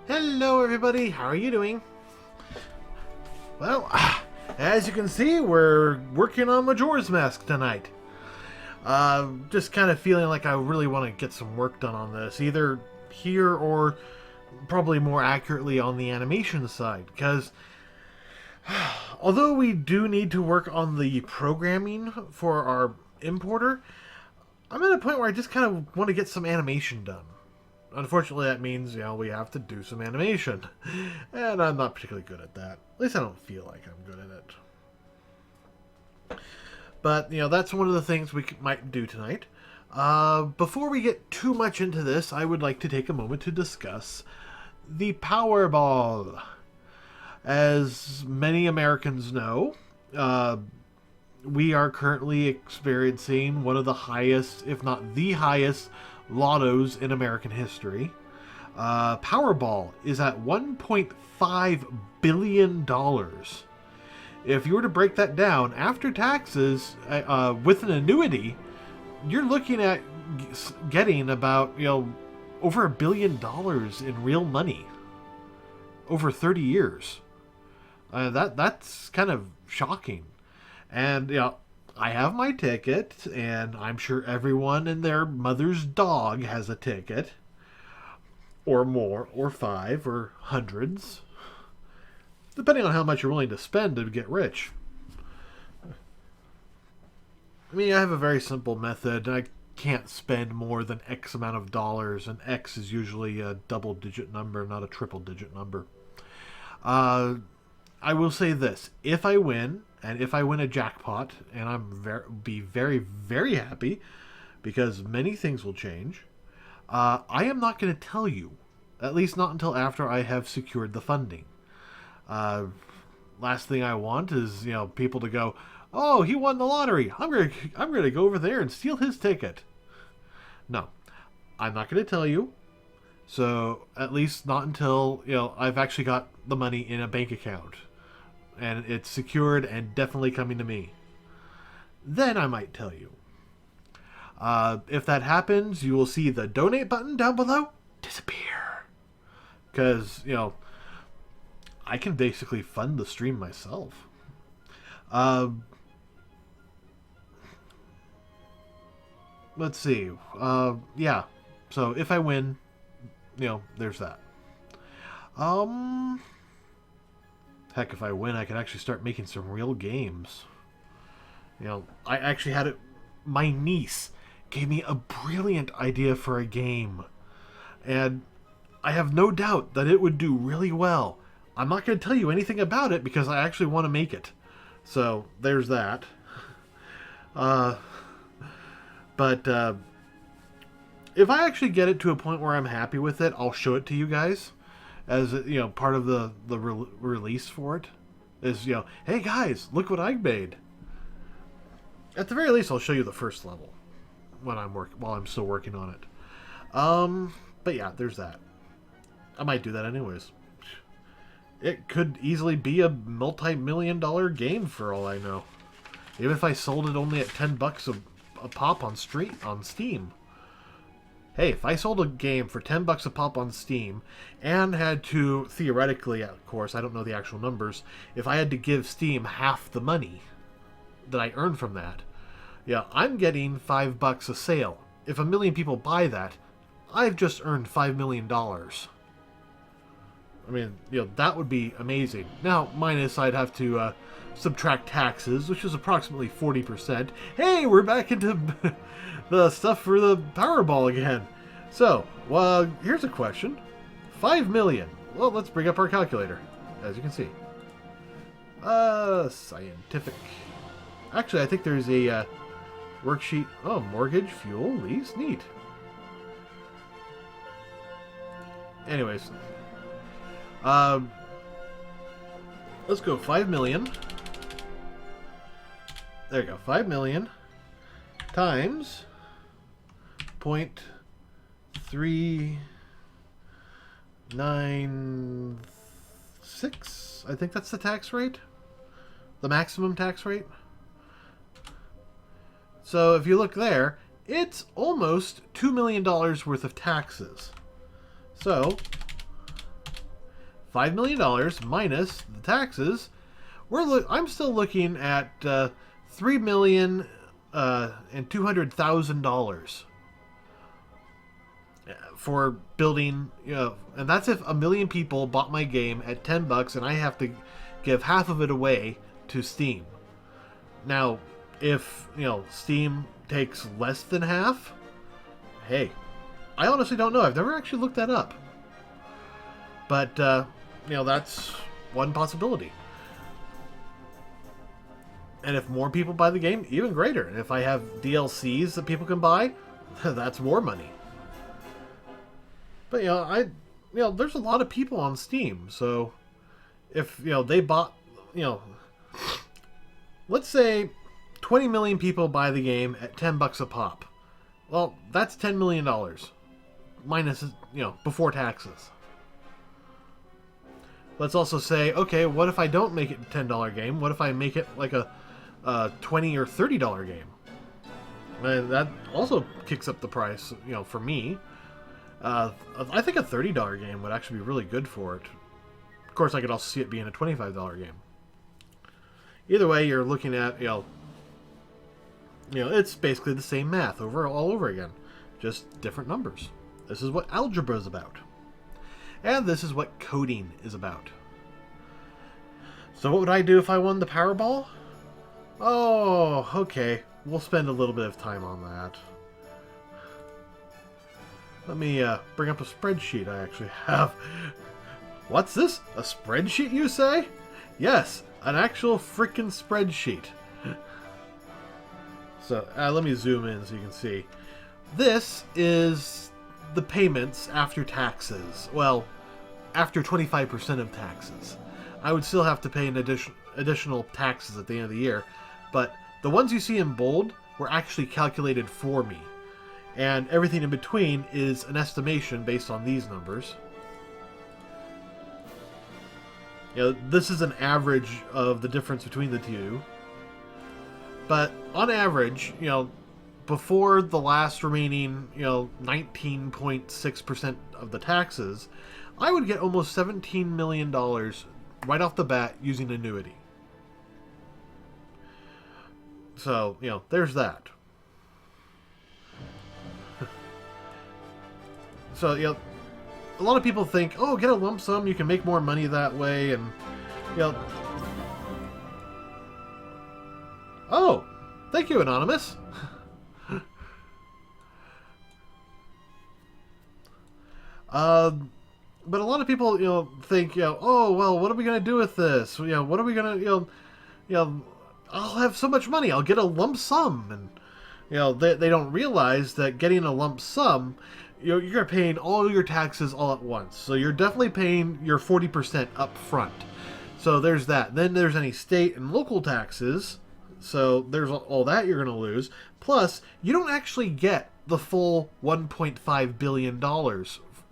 Hello everybody, how are you doing? Well, as you can see, we're working on Majora's Mask tonight. Just kind of feeling like I really want to get some work done on this, either here or probably more accurately on the animation side, because although we do need to work on the programming for our importer, I'm at a point where I just kind of want to get some animation done. Unfortunately, that means, we have to do some animation. And I'm not particularly good at that. At least I don't feel like I'm good at it. But, that's one of the things we might do tonight. Before we get too much into this, I would like to take a moment to discuss the Powerball. As many Americans know, we are currently experiencing one of the highest, if not the highest, lottos in American history. Powerball is at $1.5 billion. If you were to break that down, after taxes, with an annuity, you're looking at getting about, over $1 billion in real money over 30 years. That's kind of shocking. And, I have my ticket, and I'm sure everyone and their mother's dog has a ticket. Or more, or 5, or hundreds. Depending on how much you're willing to spend to get rich. I mean, I have a very simple method. I can't spend more than X amount of dollars, and X is usually a double-digit number, not a triple-digit number. I will say this. If I win, and if I win a jackpot, and be very, very happy, because many things will change, I am not going to tell you, at least not until after I have secured the funding. Last thing I want is, people to go, "Oh, he won the lottery. I'm going to go over there and steal his ticket." No, I'm not going to tell you. So at least not until, I've actually got the money in a bank account. And it's secured and definitely coming to me. Then I might tell you. If that happens, you will see the donate button down below disappear. Because, I can basically fund the stream myself. Let's see. Yeah. So if I win, there's that. Heck, if I win, I could actually start making some real games. I actually had it. My niece gave me a brilliant idea for a game. And I have no doubt that it would do really well. I'm not going to tell you anything about it because I actually want to make it. So, there's that. But if I actually get it to a point where I'm happy with it, I'll show it to you guys. As part of the release for it is, hey guys, look what I made. At the very least, I'll show you the first level while I'm still working on it. But yeah, there's that. I might do that anyways. It could easily be a multi-million-dollar game for all I know. Even if I sold it only at $10 a pop on Steam. Hey, if I sold a game for $10 a pop on Steam and had to, theoretically, of course, I don't know the actual numbers, if I had to give Steam half the money that I earned from that, I'm getting $5 a sale. If 1 million people buy that, I've just earned $5 million. I mean, that would be amazing. Now, minus I'd have to subtract taxes, which is approximately 40%. Hey, we're back into the stuff for the Powerball again. So, here's a question. 5 million. Well, let's bring up our calculator, as you can see. Scientific. Actually, I think there's a worksheet. Oh, mortgage, fuel, lease. Neat. Anyways. Let's go 5 million. There you go. 5 million times 0.396. I think that's the tax rate. The maximum tax rate. So if you look there, it's almost $2 million worth of taxes. So $5 million minus the taxes, I'm still looking at $3,200,000 for building. And that's if 1 million people bought my game at $10, and I have to give half of it away to Steam. Now, if Steam takes less than half, hey, I honestly don't know. I've never actually looked that up. But that's one possibility. And if more people buy the game, even greater. And if I have DLCs that people can buy, that's more money. But there's a lot of people on Steam, so if they bought, let's say 20 million people buy the game at $10 a pop. Well, that's $10 million minus, before taxes. Let's also say, okay, what if I don't make it a $10 game? What if I make it like a $20 or $30 game? And that also kicks up the price, for me. I think a $30 game would actually be really good for it. Of course, I could also see it being a $25 game. Either way, you're looking at, it's basically the same math all over again. Just different numbers. This is what algebra is about. And this is what coding is about. So what would I do if I won the Powerball? Oh, okay. We'll spend a little bit of time on that. Let me bring up a spreadsheet I actually have. What's this? A spreadsheet, you say? Yes, an actual freaking spreadsheet. So let me zoom in so you can see. This is the payments after taxes. Well, after 25% of taxes. I would still have to pay an additional taxes at the end of the year, but the ones you see in bold were actually calculated for me. And everything in between is an estimation based on these numbers. This is an average of the difference between the two. But on average, before the last remaining, 19.6% of the taxes, I would get almost $17 million right off the bat using annuity. So, there's that. So, a lot of people think, oh, get a lump sum, you can make more money that way, and, oh, thank you, Anonymous. But a lot of people, think, oh, well, what are we going to do with this? What are we going to, I'll have so much money, I'll get a lump sum. And, they don't realize that getting a lump sum, you're paying all your taxes all at once. So you're definitely paying your 40% up front. So there's that. Then there's any state and local taxes. So there's all that you're going to lose. Plus, you don't actually get the full $1.5 billion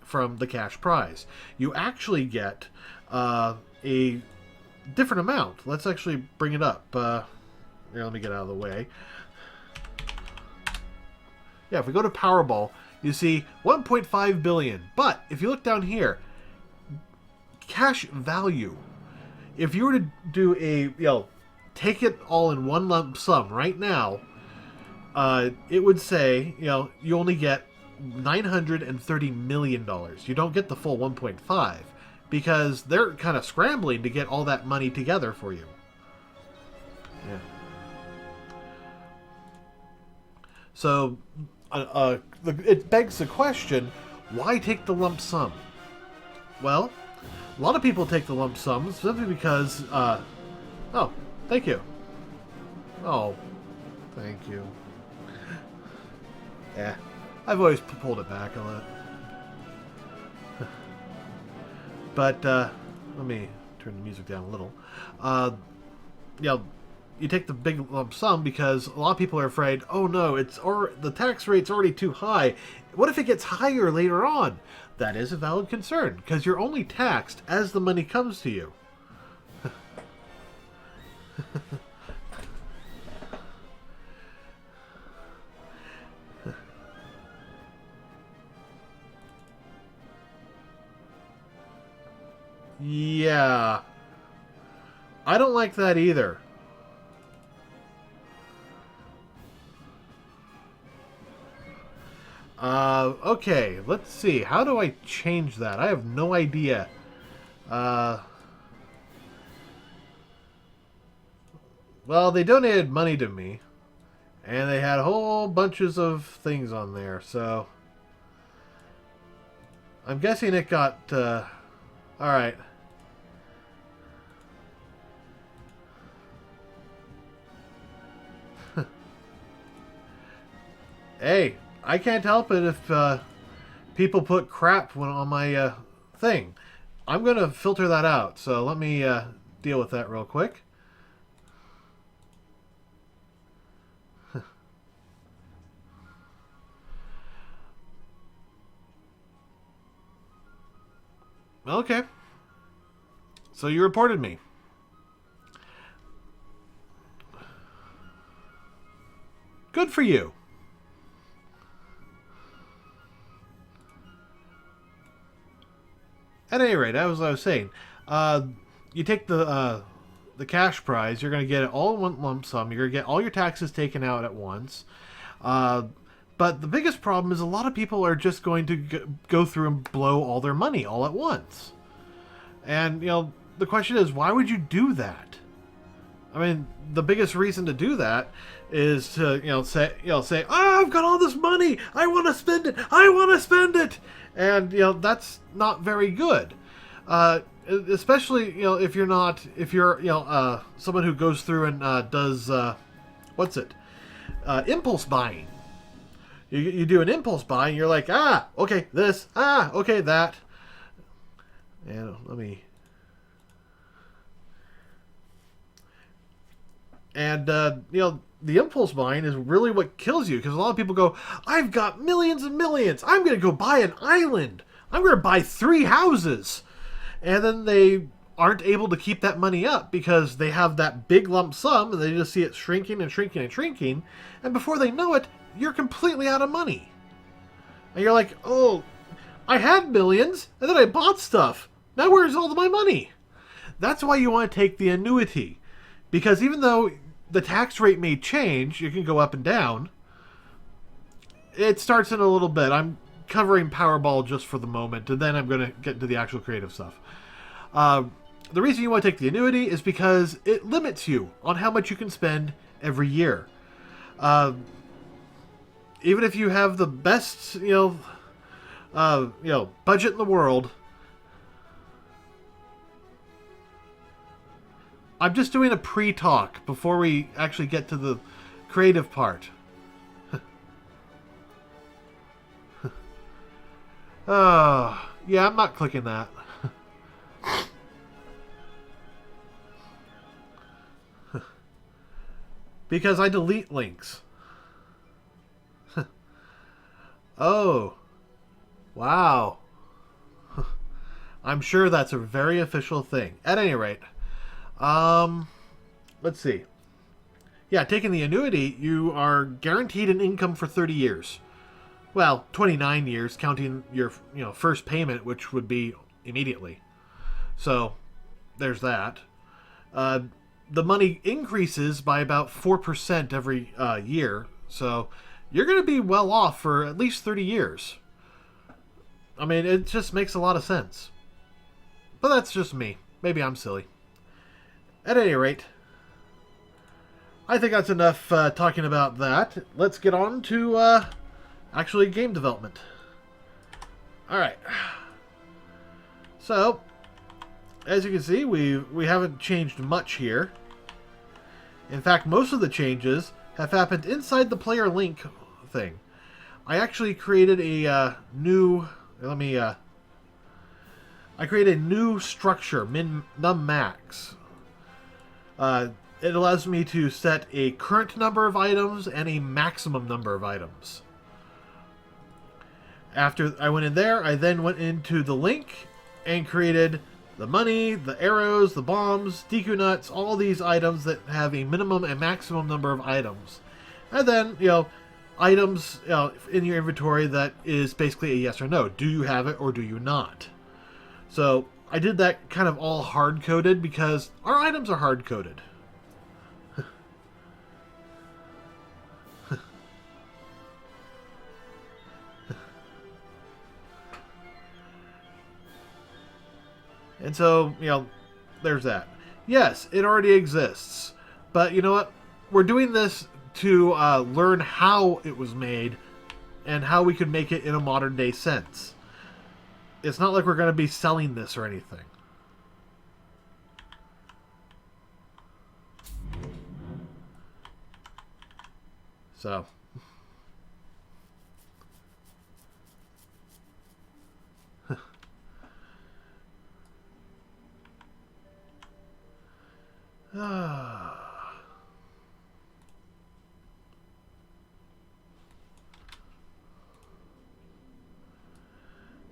from the cash prize. You actually get a different amount. Let's actually bring it up. Here, let me get out of the way. Yeah, if we go to Powerball, you see 1.5 billion. But if you look down here, cash value. If you were to do a, take it all in one lump sum right now, it would say, you only get $930 million. You don't get the full 1.5 because they're kind of scrambling to get all that money together for you. Yeah. So, it begs the question, why take the lump sum? Well, a lot of people take the lump sum simply because, oh, thank you. Oh, thank you. Yeah, I've always pulled it back a lot. But, let me turn the music down a little. You take the big lump sum because a lot of people are afraid, oh no, the tax rate's already too high. What if it gets higher later on? That is a valid concern, because you're only taxed as the money comes to you. I don't like that either. Okay, let's see. How do I change that? I have no idea. Well, they donated money to me. And they had whole bunches of things on there, so... I'm guessing it got, alright. Hey, I can't help it if, people put crap on my, thing. I'm gonna filter that out, so let me, deal with that real quick. Okay. So you reported me. Good for you. At any rate, as I was saying, you take the cash prize. You're going to get it all in one lump sum. You're going to get all your taxes taken out at once. But the biggest problem is a lot of people are just going to go through and blow all their money all at once. And, you know, the question is, why would you do that? I mean, the biggest reason to do that is to, say, oh, I've got all this money. I want to spend it. I want to spend it. And, that's not very good. Especially, if you're, someone who goes through and does, impulse buying. You do an impulse buy, and you're like, okay, this, okay, that. And let me... And, the impulse buying is really what kills you, because a lot of people go, I've got millions and millions. I'm going to go buy an island. I'm going to buy 3 houses. And then they aren't able to keep that money up because they have that big lump sum, and they just see it shrinking and shrinking and shrinking. And before they know it, you're completely out of money. And you're like, oh, I had millions, and then I bought stuff. Now where's all of my money? That's why you want to take the annuity. Because even though the tax rate may change, you can go up and down, it starts in a little bit. I'm covering Powerball just for the moment, and then I'm going to get into the actual creative stuff. The reason you want to take the annuity is because it limits you on how much you can spend every year. Even if you have the best, budget in the world, I'm just doing a pre-talk before we actually get to the creative part. Yeah, I'm not clicking that. Because I delete links. Oh. Wow. I'm sure that's a very official thing. At any rate, let's see. Yeah, taking the annuity, you are guaranteed an income for 30 years. Well, 29 years, counting your first payment, which would be immediately. So, there's that. The money increases by about 4% every year. So, you're going to be well off for at least 30 years. I mean, it just makes a lot of sense. But that's just me. Maybe I'm silly. At any rate, I think that's enough talking about that. Let's get on to actually game development. Alright. So, as you can see, we haven't changed much here. In fact, most of the changes have happened inside the player link thing. I actually created a new... I created a new structure, num max. It allows me to set a current number of items and a maximum number of items. After I went in there, I then went into the link and created the money, the arrows, the bombs, Deku nuts, all these items that have a minimum and maximum number of items. And then, items in your inventory that is basically a yes or no. Do you have it or do you not? So I did that kind of all hard-coded because our items are hard-coded. And so, there's that. Yes, it already exists. But you know what? We're doing this to learn how it was made and how we could make it in a modern day sense. It's not like we're going to be selling this or anything. So.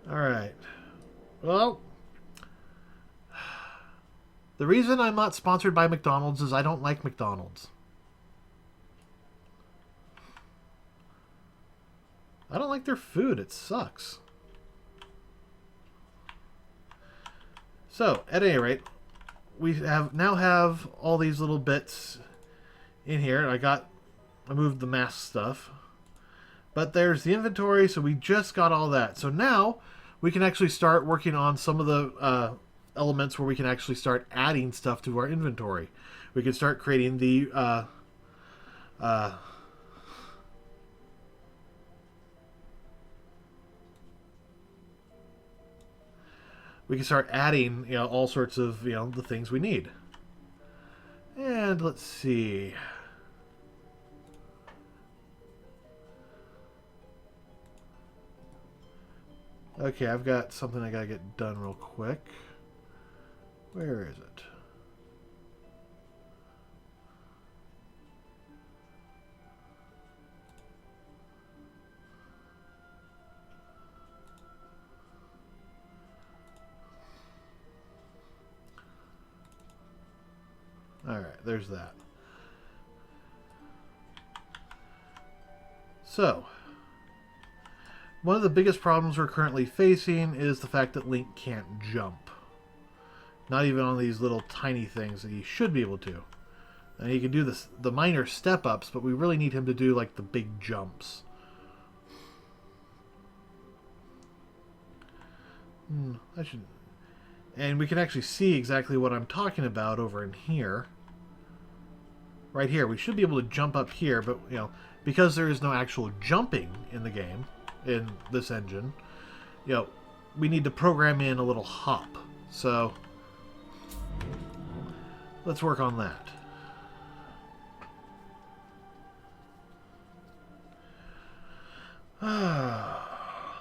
Alright. Well, the reason I'm not sponsored by McDonald's is I don't like McDonald's. I don't like their food. It sucks. So, at any rate, we now have all these little bits in here. I moved the mask stuff. But there's the inventory, so we just got all that. So now we can actually start working on some of the elements where we can actually start adding stuff to our inventory. We can start creating the we can start adding, all sorts of, the things we need. And let's see. Okay, I've got something I gotta get done real quick. Where is it? Alright, there's that. So, one of the biggest problems we're currently facing is the fact that Link can't jump. Not even on these little tiny things that he should be able to. And he can do the minor step-ups, but we really need him to do like the big jumps. I should... And we can actually see exactly what I'm talking about over in here. Right here. We should be able to jump up here, but, because there is no actual jumping in the game, in this engine, we need to program in a little hop. So, let's work on that.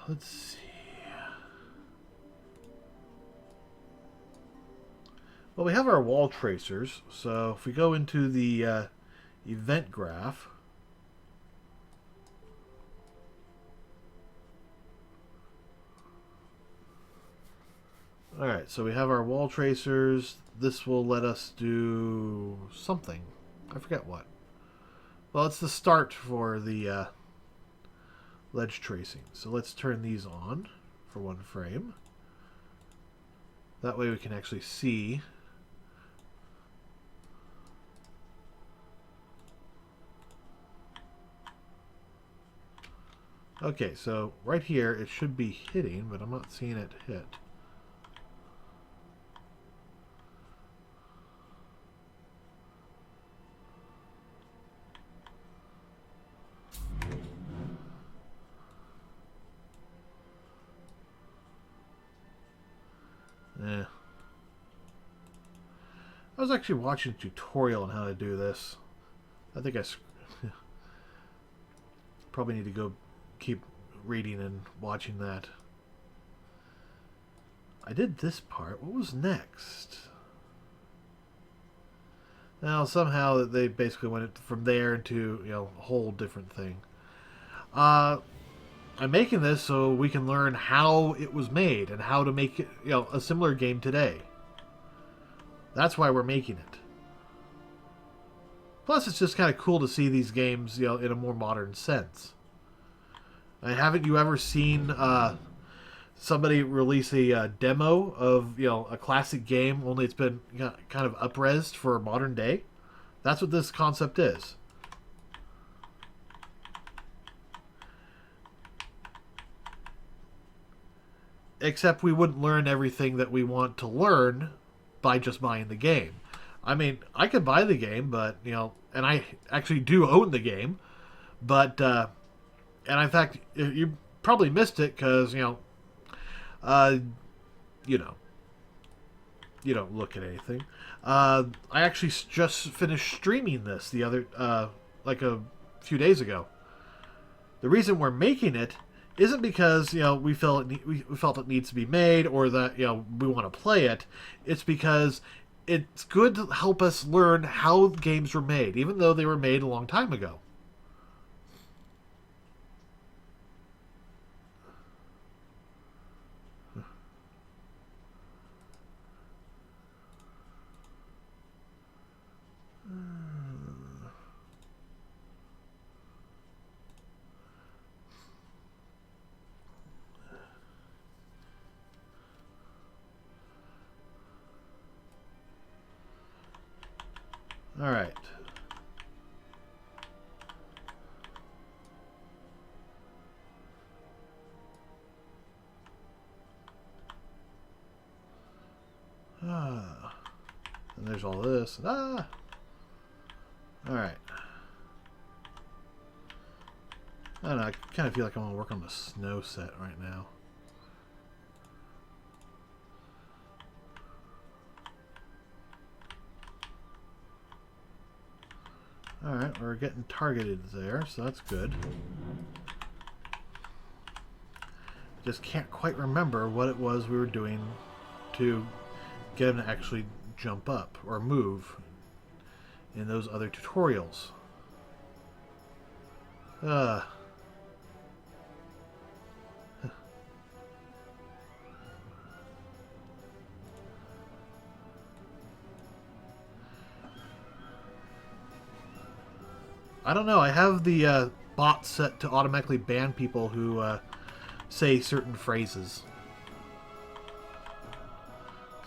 Let's see. Well, we have our wall tracers, so if we go into the event graph, alright, so we have our wall tracers. This will let us do something. I forget what. Well, it's the start for the ledge tracing. So let's turn these on for one frame. That way we can actually see. Okay, so right here it should be hitting, but I'm not seeing it hit. I was actually watching a tutorial on how to do this. I think I probably need to go keep reading and watching that. I did this part. What was next? Now, somehow they basically went from there into, a whole different thing. I'm making this so we can learn how it was made and how to make it, a similar game today. That's why we're making it. Plus, it's just kind of cool to see these games, in a more modern sense. Haven't you ever seen somebody release a demo of a classic game, only it's been kind of up-resed for modern day. That's what this concept is. Except we wouldn't learn everything that we want to learn by just buying the game. I mean, I could buy the game, but and I actually do own the game, but and in fact, you probably missed it because uh, you know, you don't look at anything. I actually just finished streaming this the other like a few days ago. The reason we're making it isn't because we felt it needs to be made or that we want to play it. It's because it's good to help us learn how games were made, even though they were made a long time ago. All right. And there's all this. All right. I don't know. I kind of feel like I want to work on the snow set right now. Alright, we're getting targeted there, so that's good. Just can't quite remember what it was we were doing to get him to actually jump up or move in those other tutorials. I don't know. I have the bot set to automatically ban people who say certain phrases.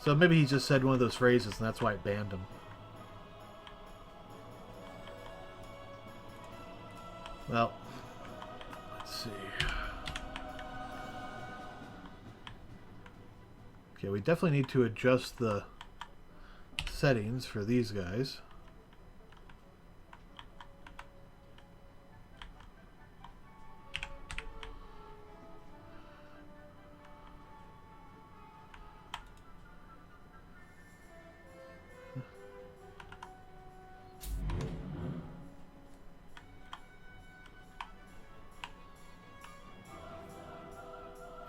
So maybe he just said one of those phrases and that's why it banned him. Well, let's see. Okay, we definitely need to adjust the settings for these guys.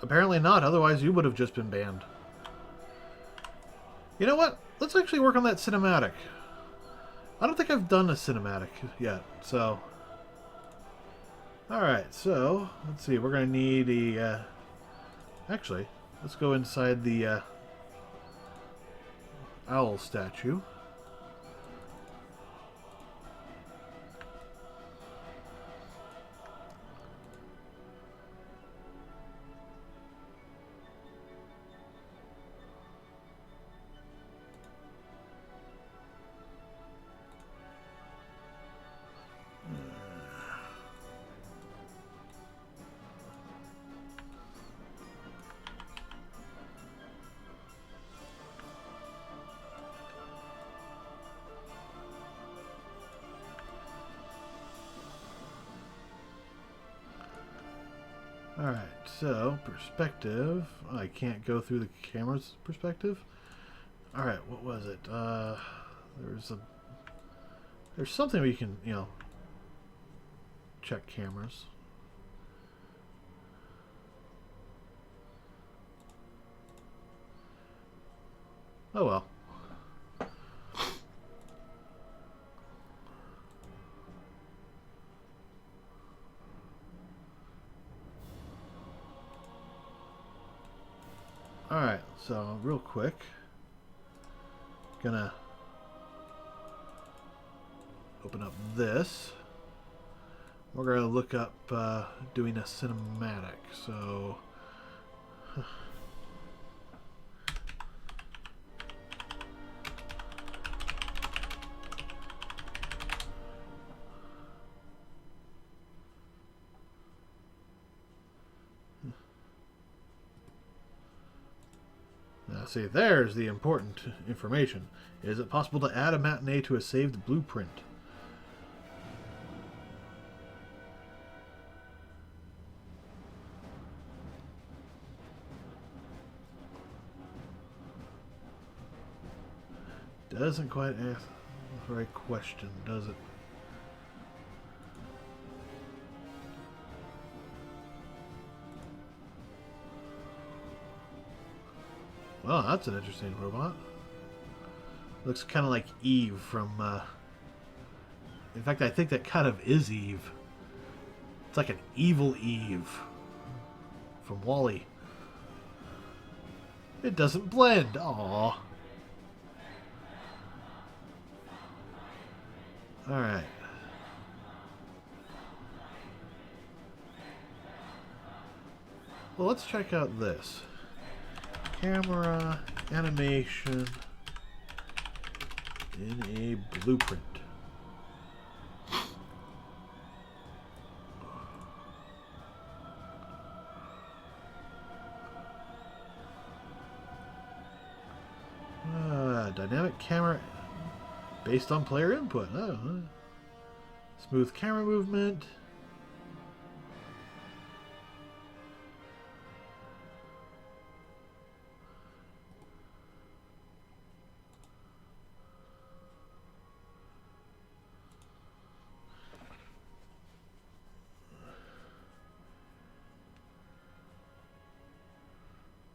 Apparently not, otherwise you would have just been banned. You know what? Let's actually work on that cinematic. I don't think I've done a cinematic yet, so... Alright, so, let's see, we're going to need a... Actually, let's go inside the owl statue. Alright, so, perspective. I can't go through the camera's perspective. Alright, what was it? There's something where you can, check cameras. Oh well. Alright, so real quick, gonna open up this. We're gonna look up doing a cinematic, so Now, see, there's the important information. Is it possible to add a matinee to a saved blueprint? Doesn't quite ask the right question, does it? Well, that's an interesting robot. Looks kind of like Eve from... In fact, I think that kind of is Eve. It's like an evil Eve from Wall-E. It doesn't blend. Aww. Alright. Well, let's check out this. Camera animation in a blueprint. Dynamic camera based on player input. Oh, smooth camera movement.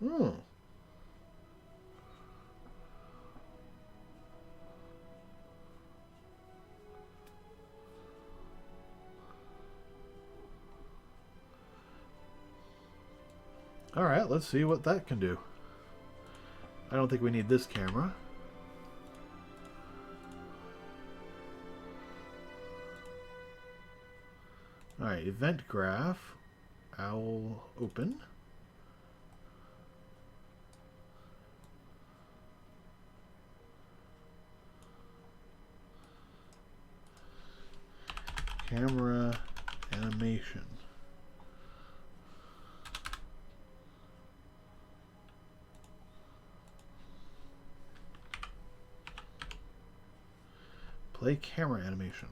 Hmm. Alright, let's see what that can do. I don't think we need this camera. Alright, event graph. Owl open. Camera animation. Play camera animation.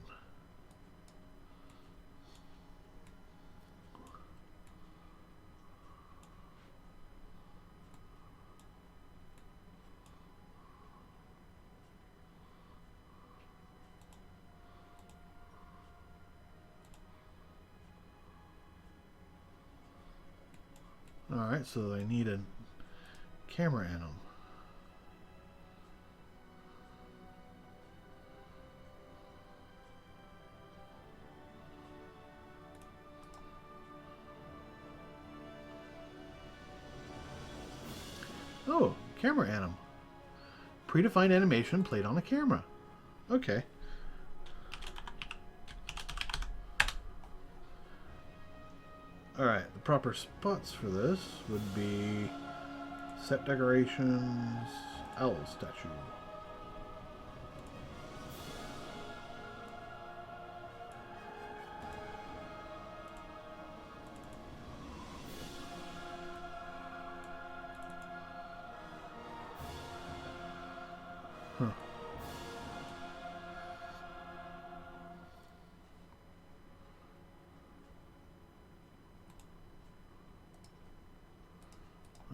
Alright, so I need a camera anim. Oh, camera anim. Predefined animation played on a camera. Okay. Alright, the proper spots for this would be set decorations, owl statue. Huh.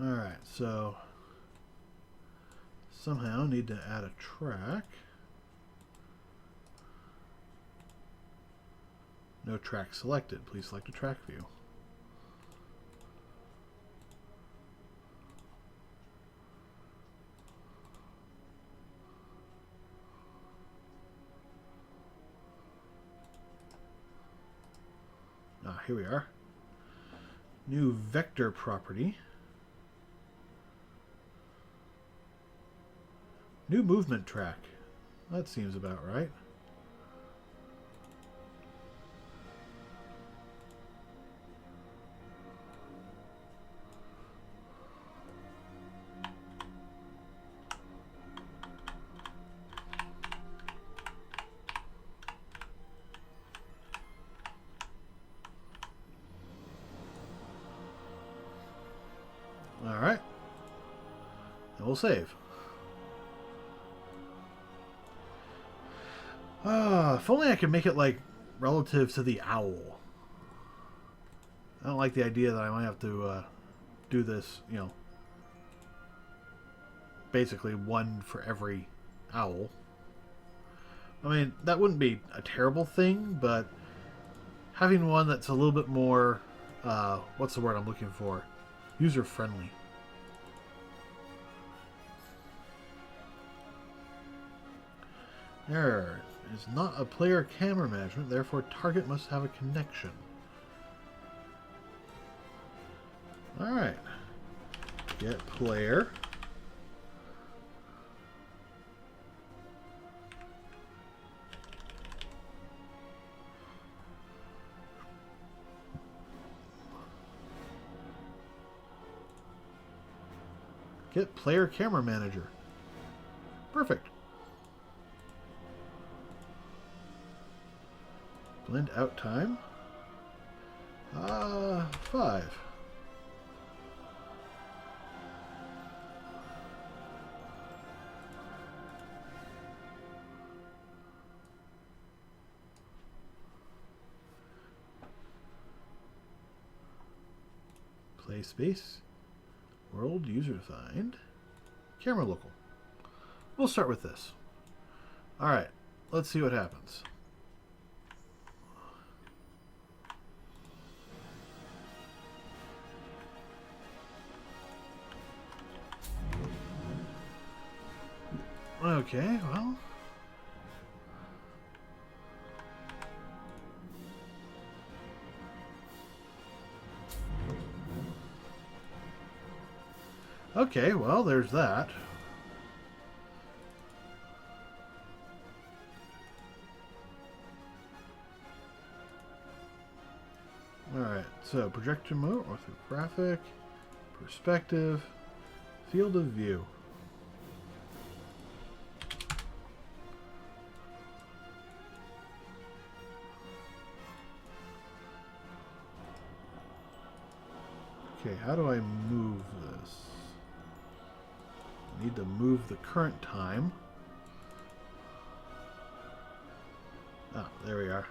Alright, so somehow need to add a track. No track selected. Please select a track view. Ah, here we are. New vector property. New movement track. That seems about right. will save. If only I could make it, like, relative to the owl. I don't like the idea that I might have to do this, you know, basically one for every owl. I mean, that wouldn't be a terrible thing, but having one that's a little bit more, what's the word I'm looking for? User-friendly. Error is not a player camera management, therefore target must have a connection. Alright. Get player. Get player camera manager. Perfect. Blend out time. 5. Play space. World user defined. Camera local. We'll start with this. Alright, let's see what happens. Okay, well. Okay, well, there's that. Alright, so projection mode, orthographic, perspective, field of view. Okay, how do I move this? I need to move the current time. Ah, there we are.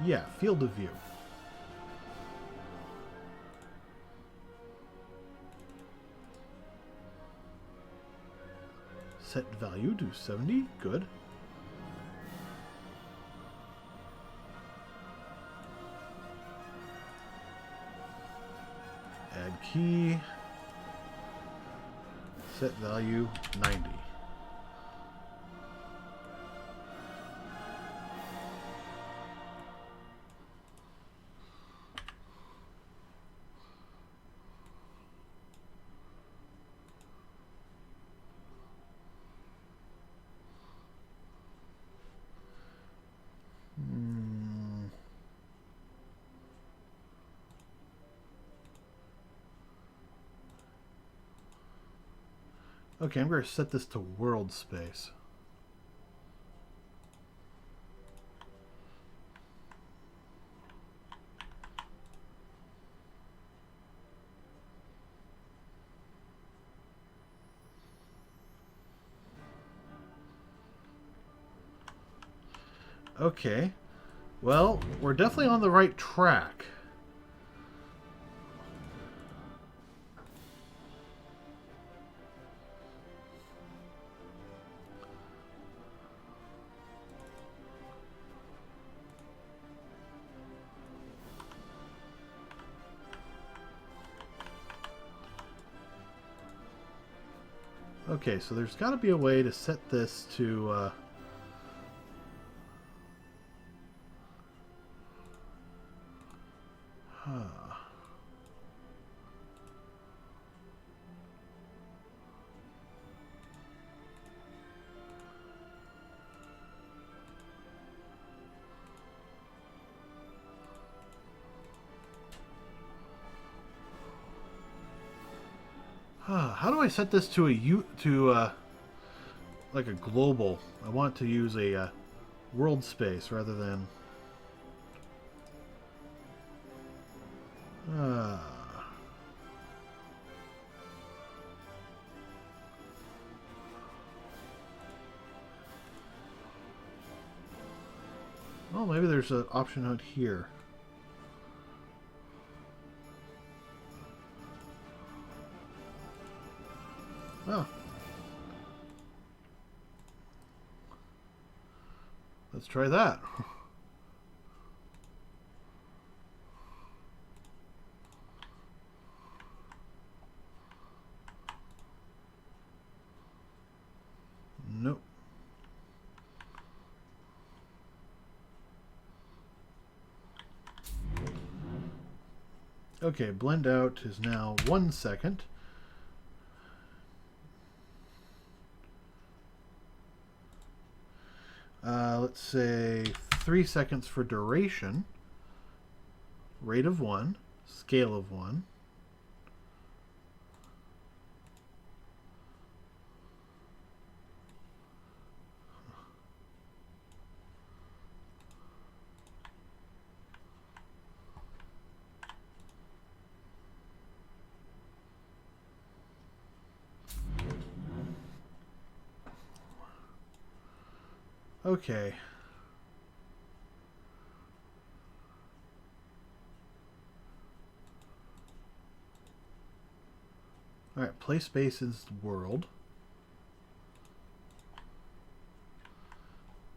Yeah, field of view. Set value to 70. Good. Add key. Set value 90. Okay, I'm going to set this to world space. Okay, well, we're definitely on the right track. Okay, so there's got to be a way to set this to... How do I set this to like a global? I want to use a world space rather than. Uh, well, maybe there's an option out here. Oh. Let's try that. Nope. Okay, blend out is now 1 second. Let's say 3 seconds for duration. Rate of 1. Scale of 1. Okay. Alright, play space is world.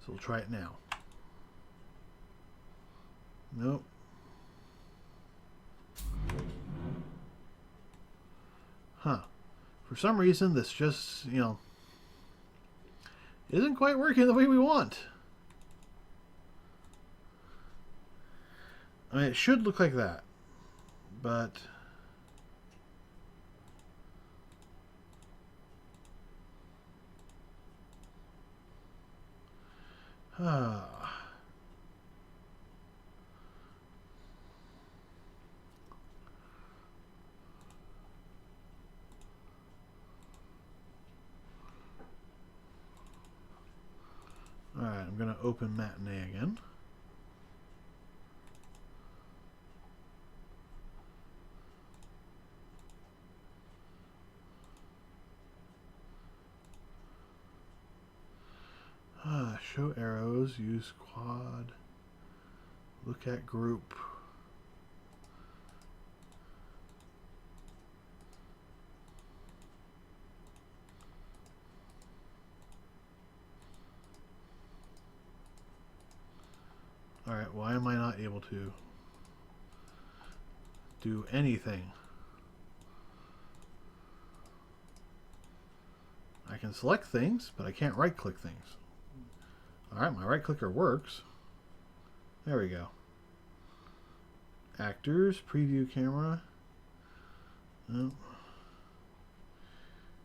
So we'll try it now. Nope. Huh. For some reason, this just, isn't quite working the way we want. I mean, it should look like that. But... Alright, I'm going to open Matinee again. Show arrows, use quad, look at group. Alright, why am I not able to do anything? I can select things, but I can't right-click things. Alright, my right-clicker works. There we go. Actors, preview camera. Oh.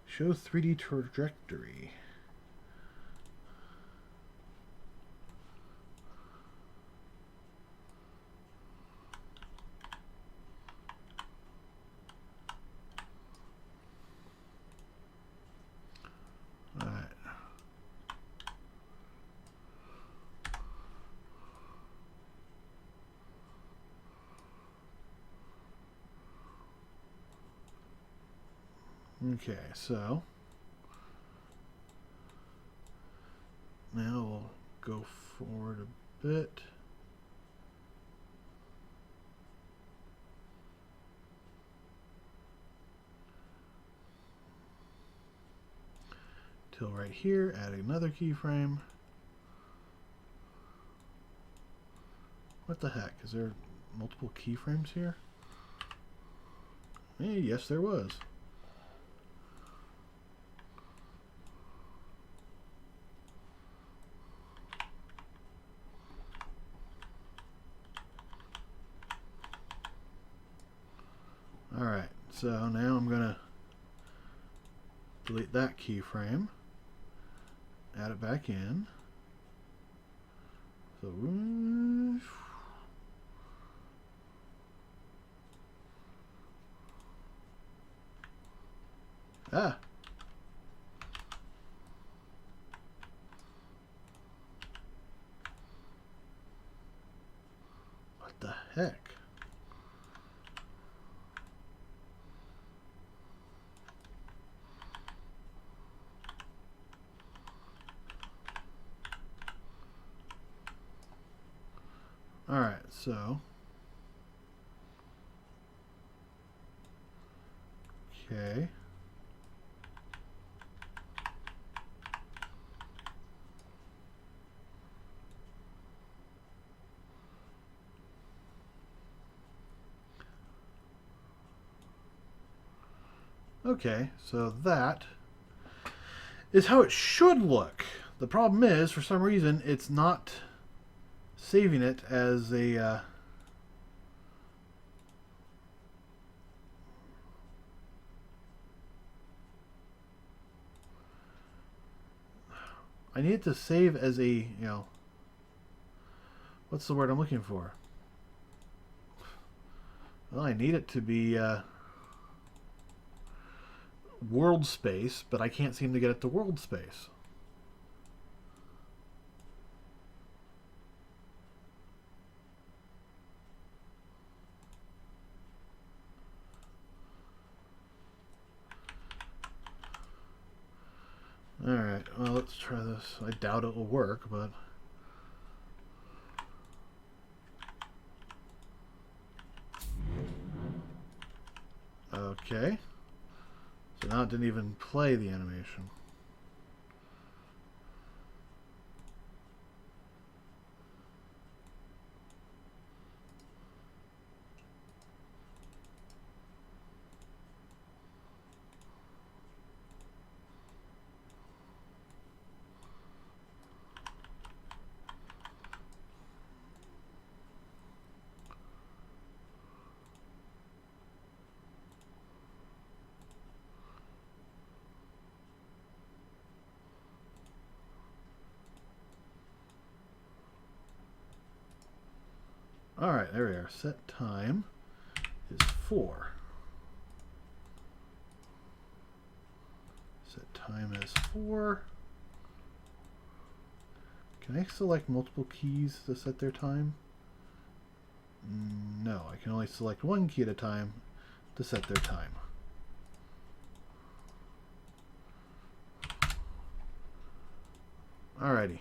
Show 3D trajectory. Alright. Okay, so now we'll go forward a bit. Till right here, add another keyframe. What the heck? Is there multiple keyframes here? Hey, yes there was. Alright, so now I'm going to delete that keyframe, add it back in. So, Ah. What the heck? Alright, so... Okay. Okay, so that is how it should look. The problem is, for some reason, it's not saving it as a... I need it to save as a, you know... What's the word I'm looking for? Well, I need it to be world space, but I can't seem to get it to world space. Alright, well, let's try this. I doubt it will work, but... Okay. So now it didn't even play the animation. Alright, there we are. Set time is 4. Set time as 4. Can I select multiple keys to set their time? No, I can only select one key at a time to set their time. Alrighty.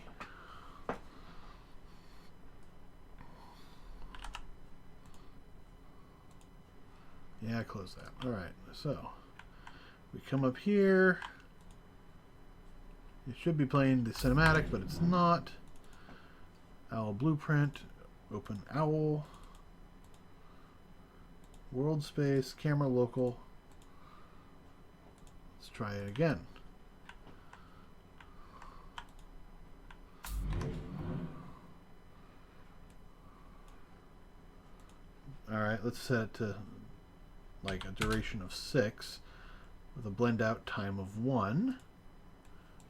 Yeah, close that. Alright, so we come up here. It should be playing the cinematic, but it's not. Owl blueprint. Open owl. World space. Camera local. Let's try it again. Alright, let's set it to like a duration of 6 with a blend out time of 1.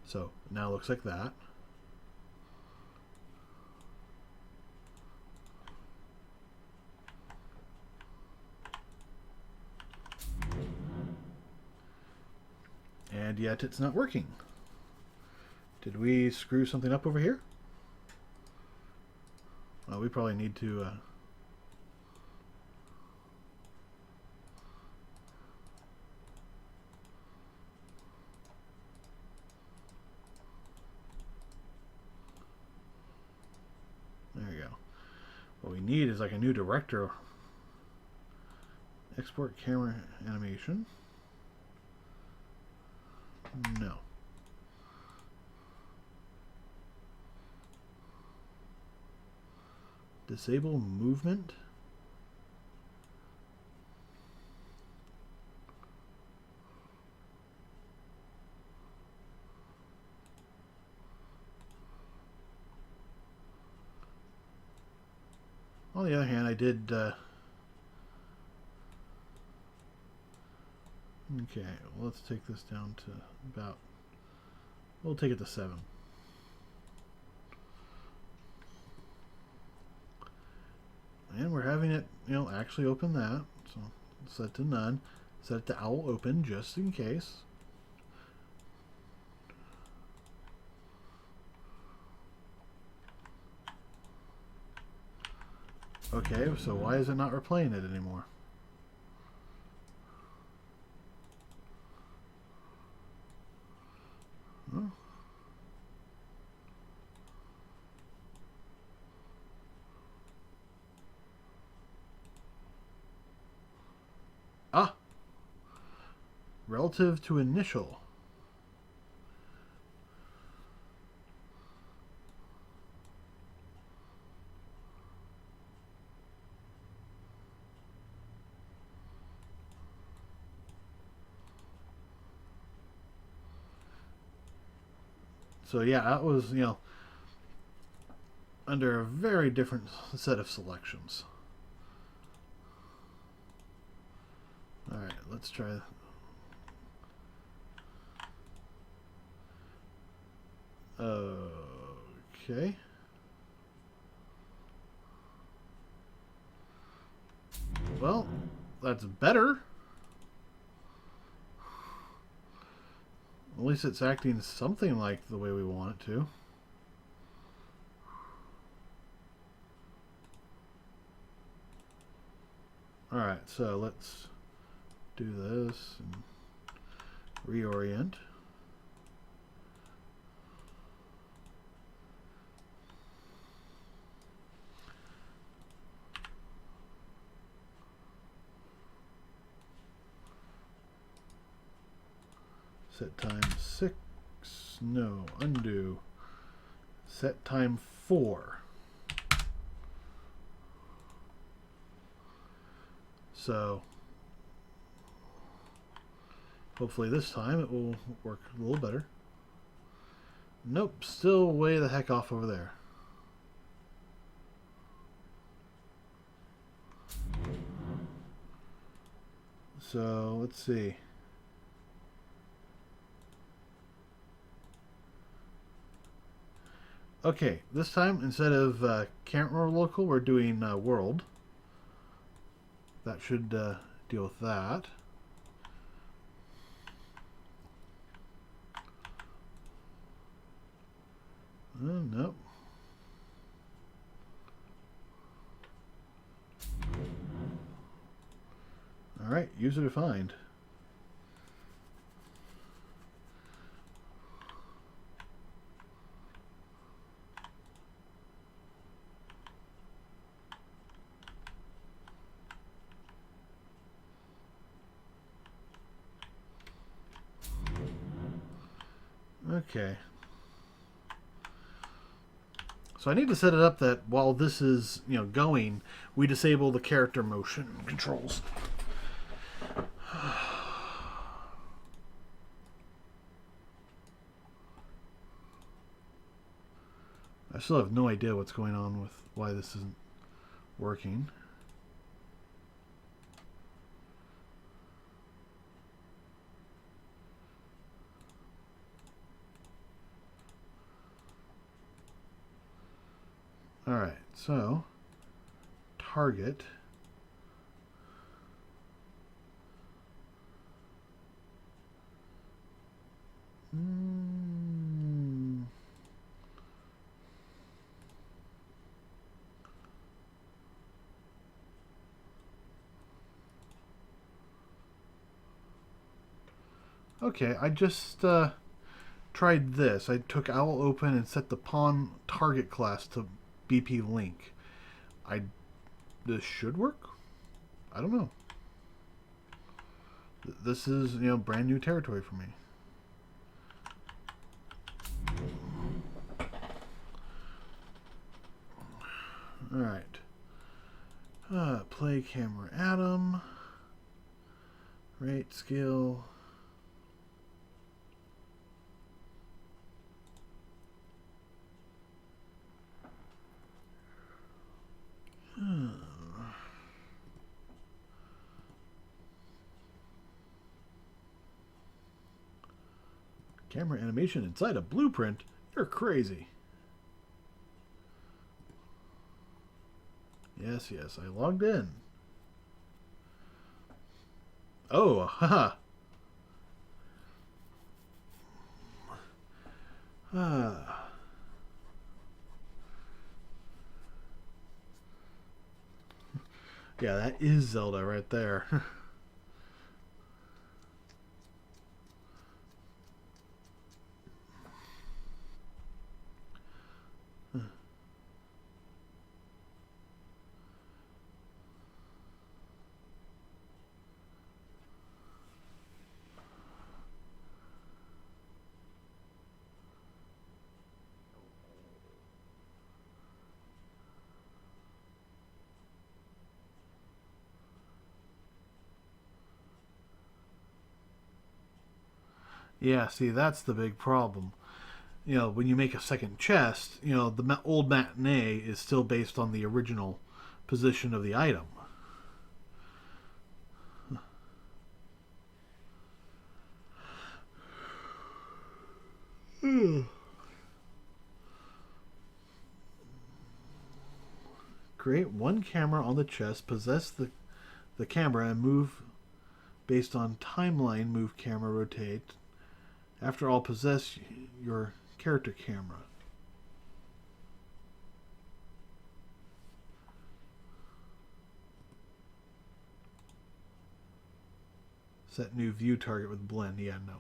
So now it looks like that. And yet it's not working. Did we screw something up over here? Well, we probably need to there you go. What we need is like a new director. Export camera animation. No. Disable movement. On the other hand, I did okay, well, let's take this down to about, we'll take it to 7. And we're having it, you know, actually open that. So set to none. Set it to owl open just in case. Okay, so why is it not replaying it anymore? Huh? Ah! Relative to initial. So yeah, that was, under a very different set of selections. Alright, let's try. Okay. Well, that's better. At least it's acting something like the way we want it to. Alright, so let's do this and reorient. Set time 6. No, undo. Set time 4. So hopefully this time it will work a little better. Nope, still way the heck off over there. So let's see. Okay, this time instead of camera local, we're doing world. That should deal with that. Nope. Alright, user defined. Okay. So I need to set it up that while this is, going, we disable the character motion controls. I still have no idea what's going on with why this isn't working. Alright, so target. Okay, I just tried this. I took owl open and set the pawn target class to BP link. This should work? I don't know. This is, brand new territory for me. Alright. Play camera Atom. Rate skill. Camera animation inside a blueprint? You're crazy. Yes, I logged in. Oh, haha. Yeah, that is Zelda right there. Yeah, see, that's the big problem. You know, when you make a second chest, you know, the old matinee is still based on the original position of the item. Create one camera on the chest, possess the camera, and move based on timeline. Move camera, rotate. After all, possess your character camera. Set new view target with blend. Yeah, no.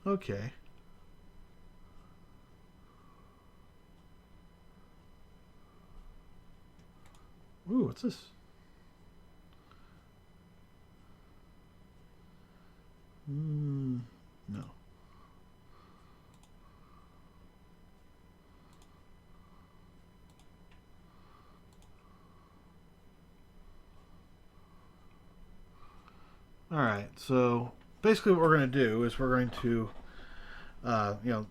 Okay. Ooh, what's this? No. All right. So basically, what we're going to do is we're going to, you know,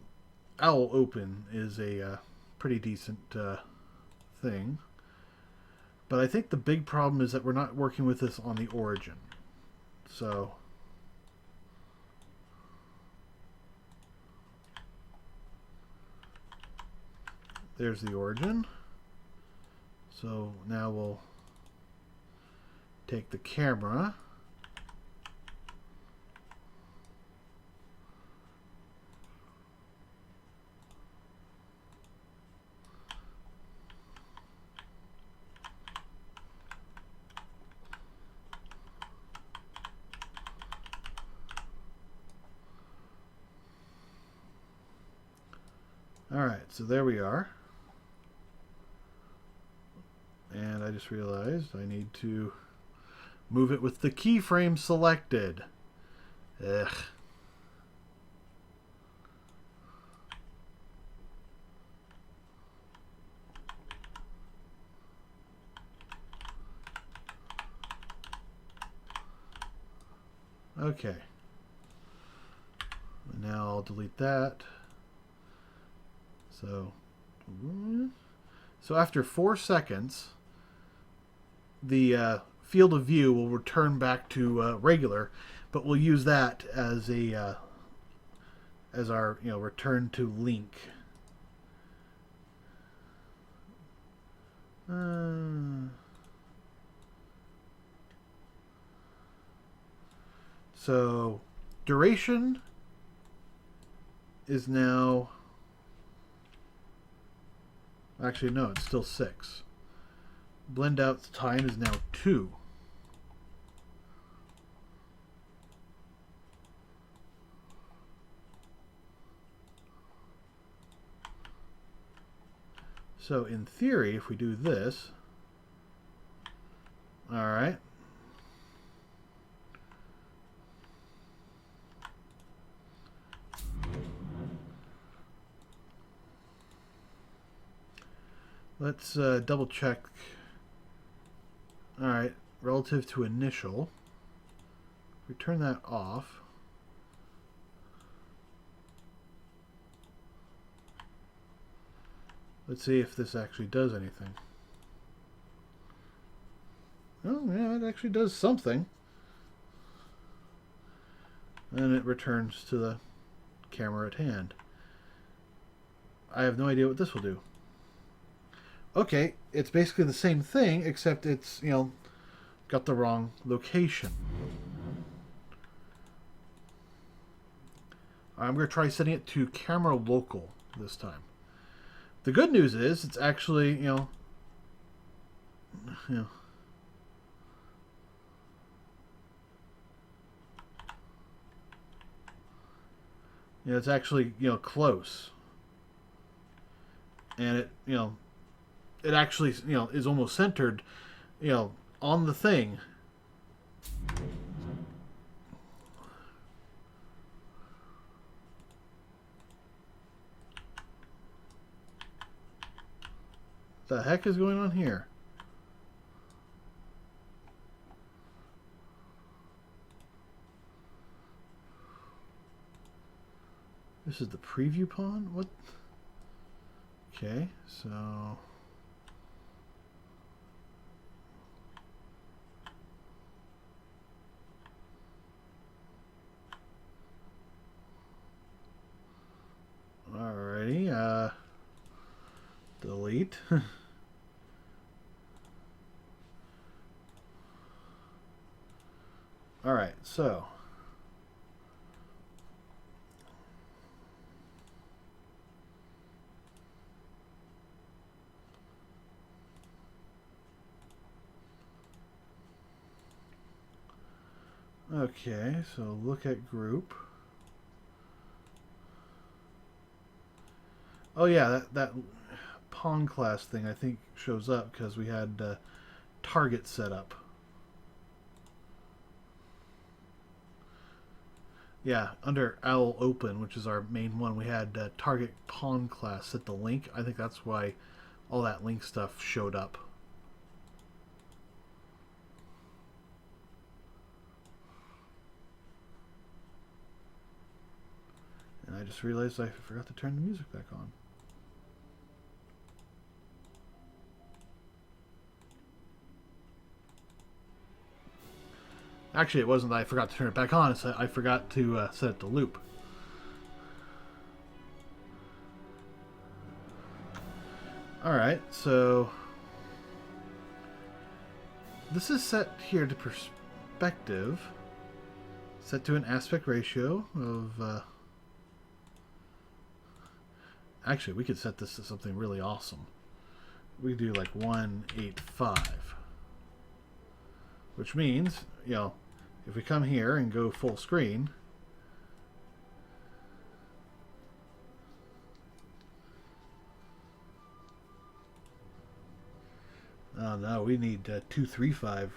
Owl Open is a pretty decent thing, but I think the big problem is that we're not working with this on the origin. So there's the origin. So now we'll take the camera. Alright, so there we are. And I just realized I need to move it with the keyframe selected. Ugh. Okay. Now I'll delete that. So after 4 seconds, the field of view will return back to regular, but we'll use that as a as our return to link. So duration is now, actually no, it's still 6. Blend out time is now 2. So in theory, if we do this, all right. Let's double check. All right, relative to initial. If we turn that off, let's see if this actually does anything. Oh, yeah, it actually does something. And it returns to the camera at hand. I have no idea what this will do. Okay, it's basically the same thing, except it's, got the wrong location. I'm going to try setting it to camera local this time. The good news is it's actually, you know, it's actually, close. And it actually, is almost centered, on the thing. The heck is going on here? This is the preview pawn? What? Okay, so... Alrighty, delete. Alright, so... Okay, so look at group. Oh yeah, that pawn class thing I think shows up because we had target set up. Yeah, under owl open, which is our main one, we had target pawn class set the link. I think that's why all that link stuff showed up. And I just realized I forgot to turn the music back on. Actually, it wasn't that I forgot to turn it back on. It's that I forgot to set it to loop. Alright, so... This is set here to perspective. Set to an aspect ratio of... Actually, we could set this to something really awesome. We could do like 185. Which means, if we come here and go full screen... Oh no, we need 235.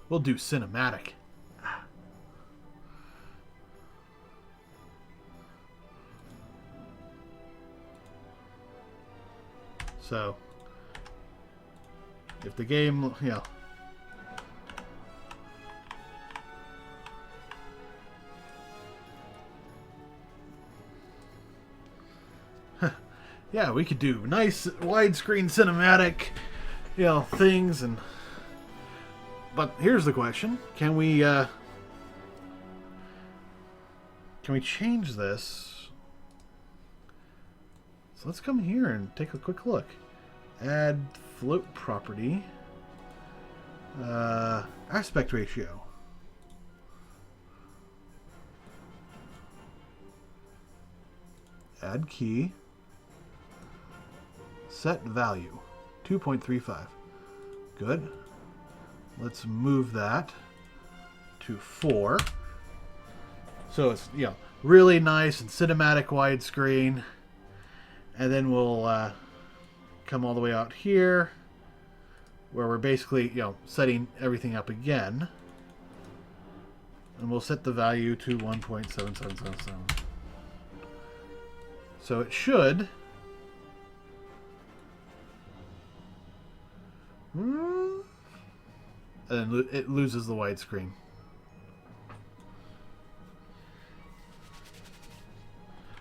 We'll do cinematic. So, if the game, yeah, we could do nice widescreen cinematic, things and... But here's the question: can we change this? So let's come here and take a quick look. Add float property. Aspect ratio. Add key. Set value. 2.35. Good. Let's move that to 4. So it's, really nice and cinematic widescreen. And then we'll come all the way out here where we're basically, setting everything up again. And we'll set the value to 1.7777. So it should... And then it loses the widescreen.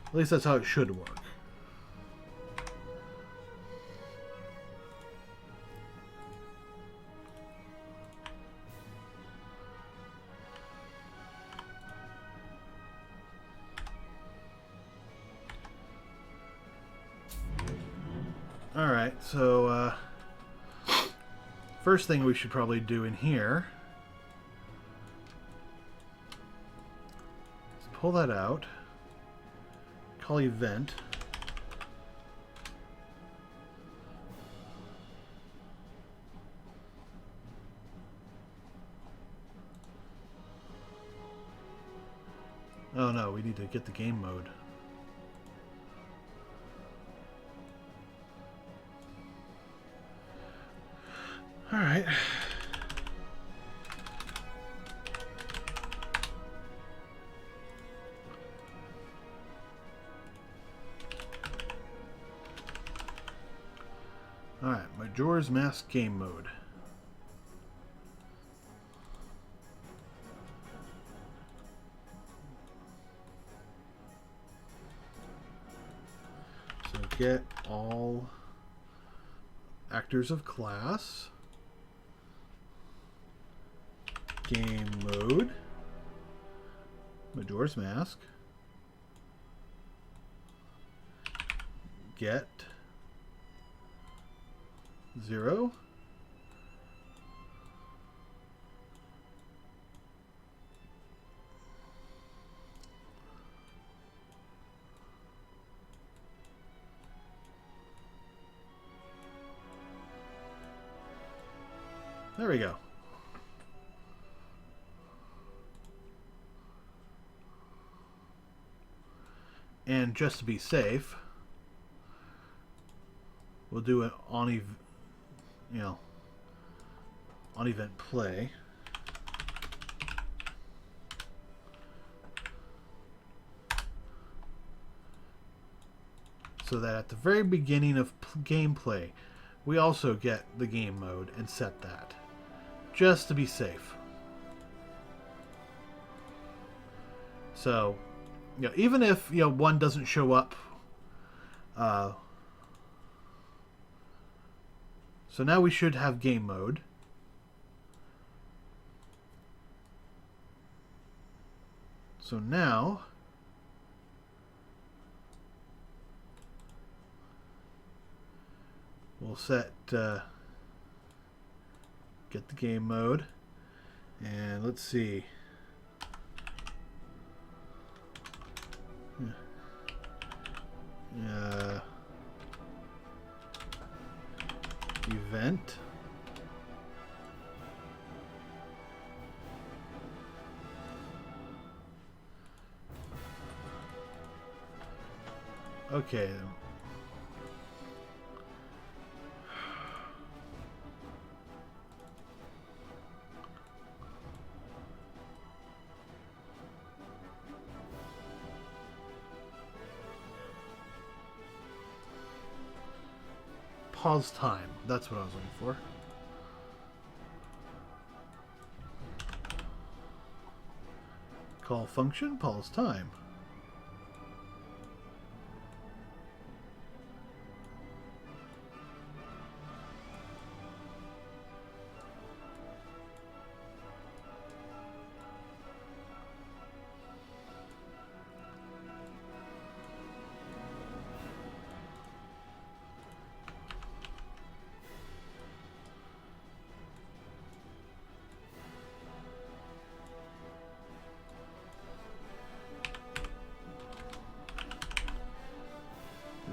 At least that's how it should work. Alright, so first thing we should probably do in here is pull that out, call event, oh no, we need to get the game mode. Alright. Alright, Majora's Mask game mode. So get all actors of class. Game mode. Majora's Mask. Get 0. There we go. And just to be safe, we'll do it on on event play. So that at the very beginning of gameplay, we also get the game mode and set that. Just to be safe. So, even if one doesn't show up, so now we should have game mode. So now we'll set get the game mode, and let's see. Event. Okay. Pause time. That's what I was looking for. Call function, pause time.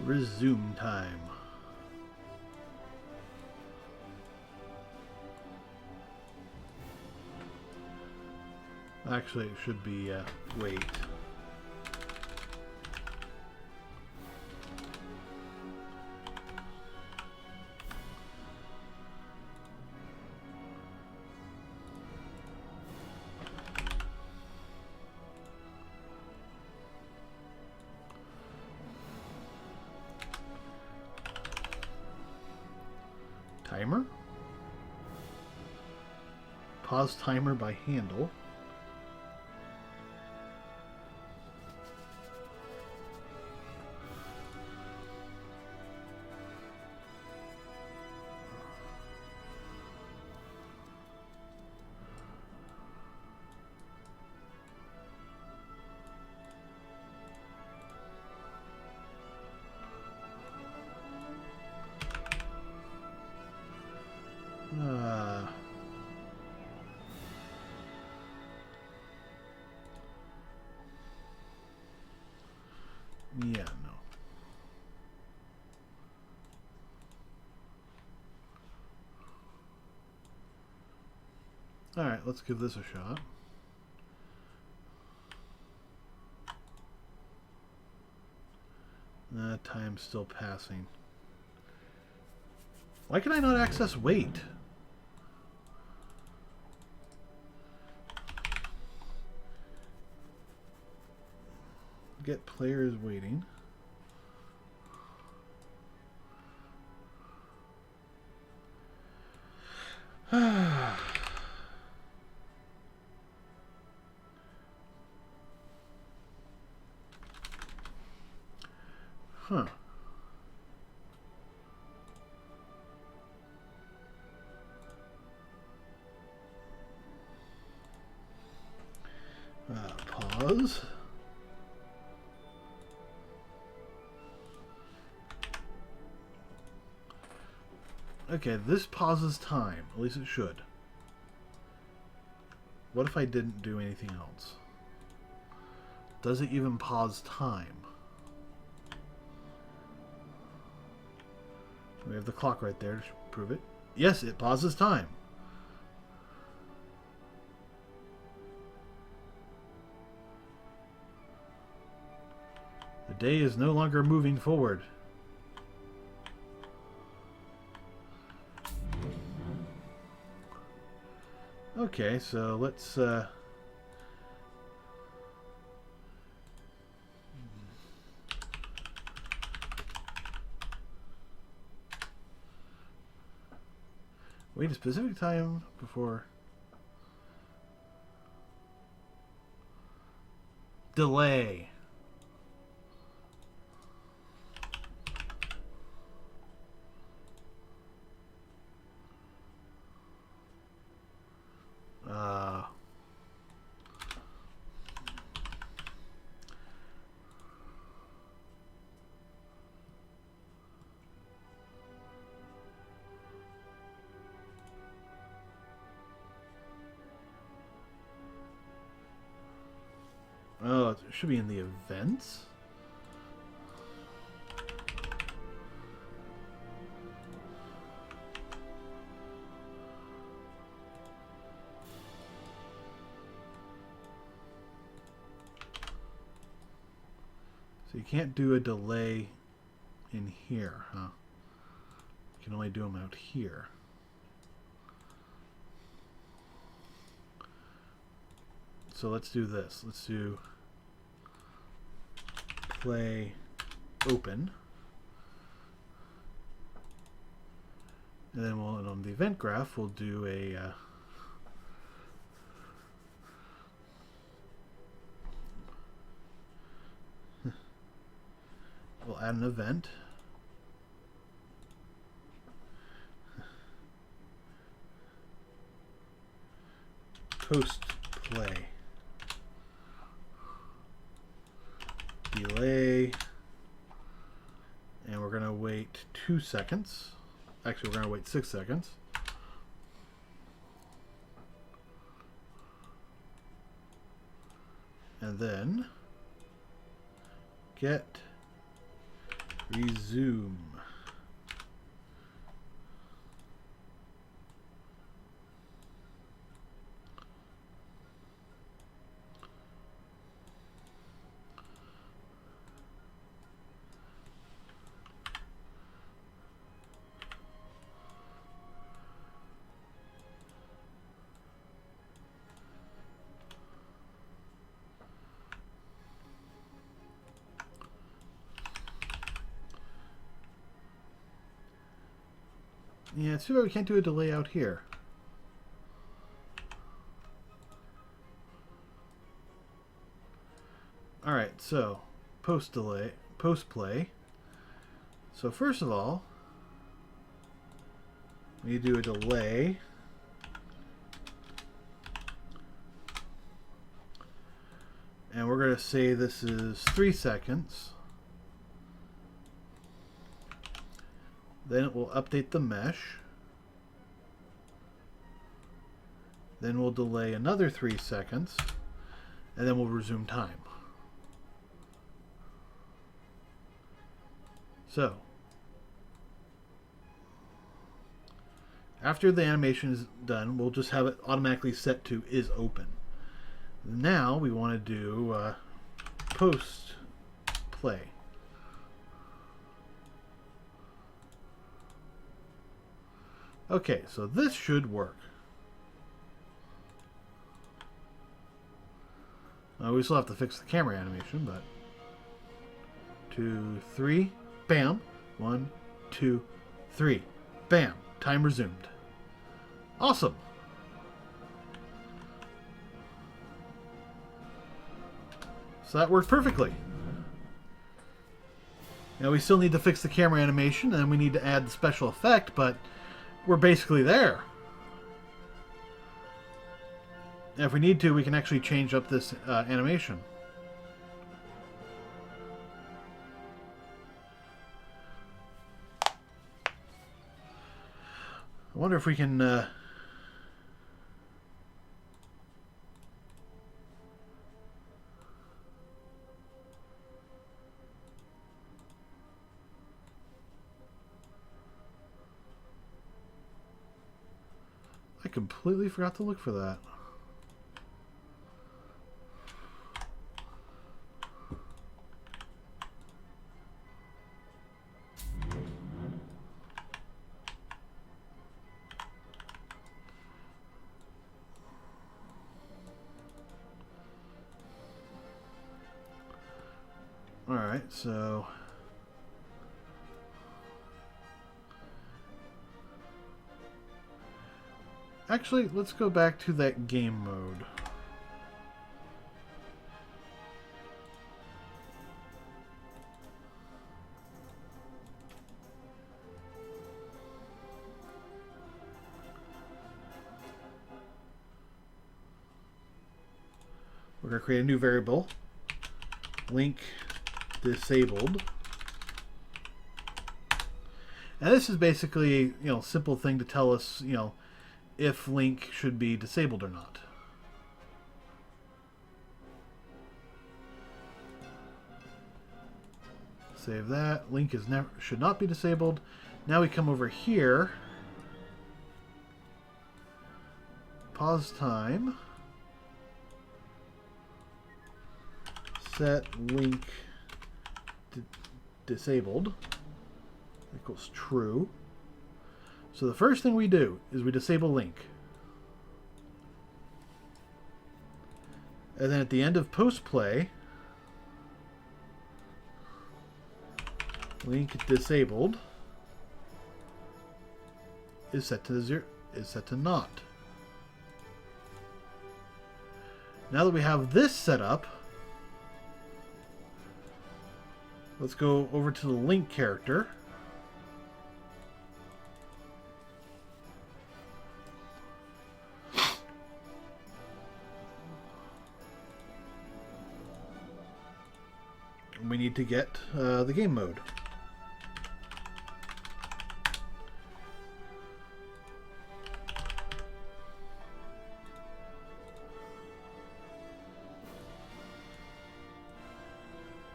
Resume time. Actually, it should be wait. Timer. Pause timer by handle. Alright, let's give this a shot. Time's still passing. Why can I not access wait? Get players waiting. Huh. Pause. Okay, this pauses time. At least it should. What if I didn't do anything else? Does it even pause time? We have the clock right there to prove it. Yes, it pauses time. The day is no longer moving forward. Okay, so let's wait a specific time before delay. Oh, it should be in the events. So you can't do a delay in here, huh? You can only do them out here. So let's do this. Let's do play open. And then we'll, on the event graph, we'll do a we'll add an event. Post play. Delay. And we're going to wait 2 seconds. Actually, we're going to wait 6 seconds. And then get resume. Yeah, it's too bad we can't do a delay out here. Alright, so post delay, post play. So first of all, we do a delay. And we're going to say this is 3 seconds. Then it will update the mesh. Then we'll delay another 3 seconds. And then we'll resume time. So, After the animation is done, we'll just have it automatically set to is open. Now we want to do post play. Okay, so this should work. We still have to fix the camera animation, but 2, 3, bam. 1, 2, 3, bam. Time resumed. Awesome. So that worked perfectly. Now we still need to fix the camera animation, and we need to add the special effect, but we're basically there. And if we need to, we can actually change up this animation. I wonder if we can... I completely forgot to look for that. Alright, so... Actually, let's go back to that game mode. We're going to create a new variable. Link disabled. And this is basically, a simple thing to tell us, if link should be disabled or not. Save that. Link should not be disabled. Now we come over here. Pause time. Set link disabled equals true. So the first thing we do is we disable link. And then at the end of post play, link disabled is set to not. Now that we have this set up, let's go over to the link character. We need to get the game mode.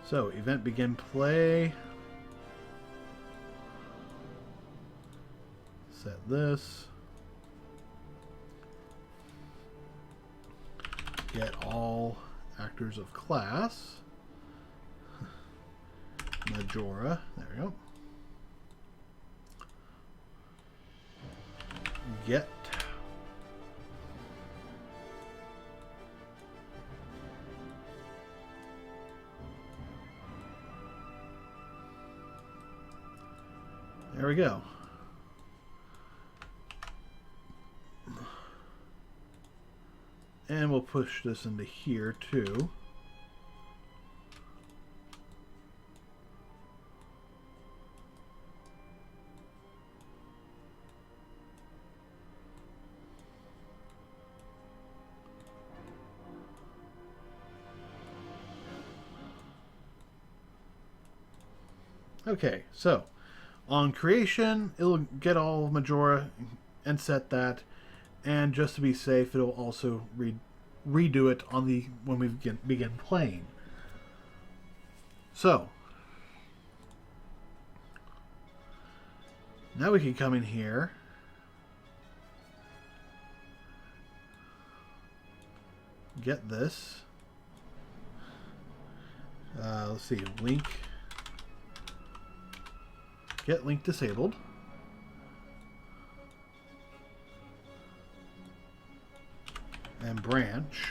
So, event begin play. Set this. Get all actors of class. Majora. There we go. Get. There we go. And we'll push this into here too. Okay, so on creation, it'll get all of Majora and set that, and just to be safe, it'll also redo it on the when we begin playing. So now we can come in here get this. Let's see, link. Get link disabled. And branch.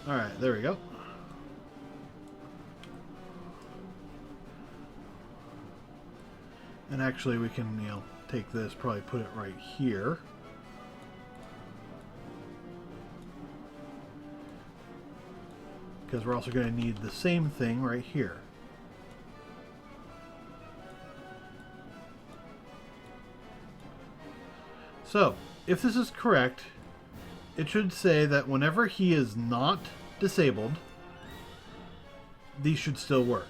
All right, there we go. And actually we can, take this, probably put it right here. Because we're also going to need the same thing right here. So, if this is correct, it should say that whenever he is not disabled, these should still work.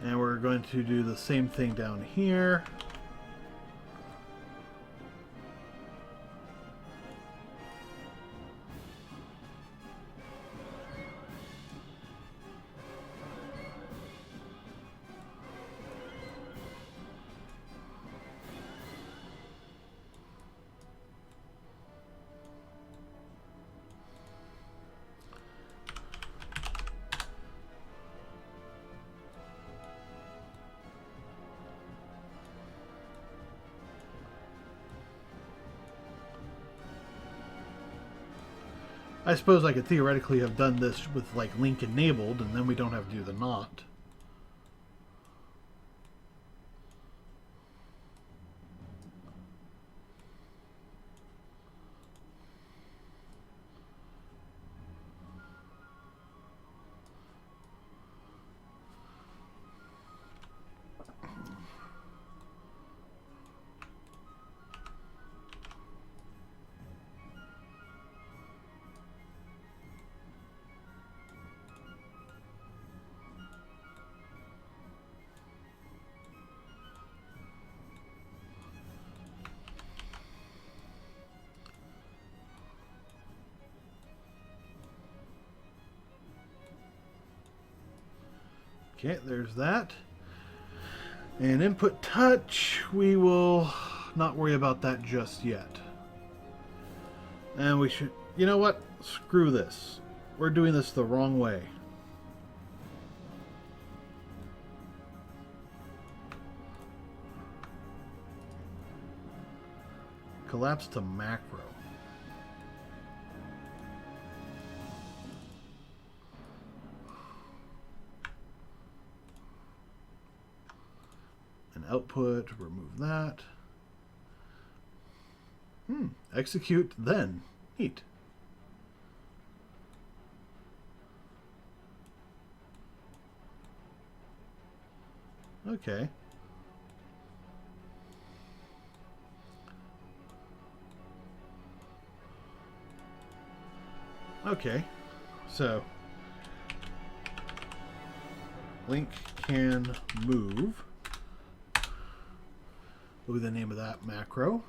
And we're going to do the same thing down here. I suppose I could theoretically have done this with like link enabled, and then we don't have to do the not. Okay, there's that. And input touch, we will not worry about that just yet. And we should, you know what? Screw this. We're doing this the wrong way. Collapse to macro. Output, remove that. Execute then. Neat. Okay. Okay. So link can move. Will be the name of that macro.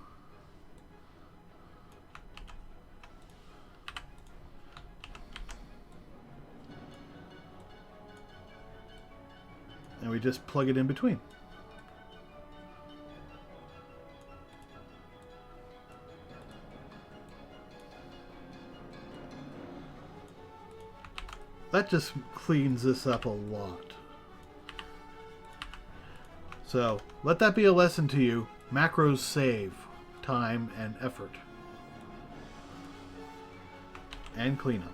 And we just plug it in between. That just cleans this up a lot. So, let that be a lesson to you. Macros save time and effort. And cleanup.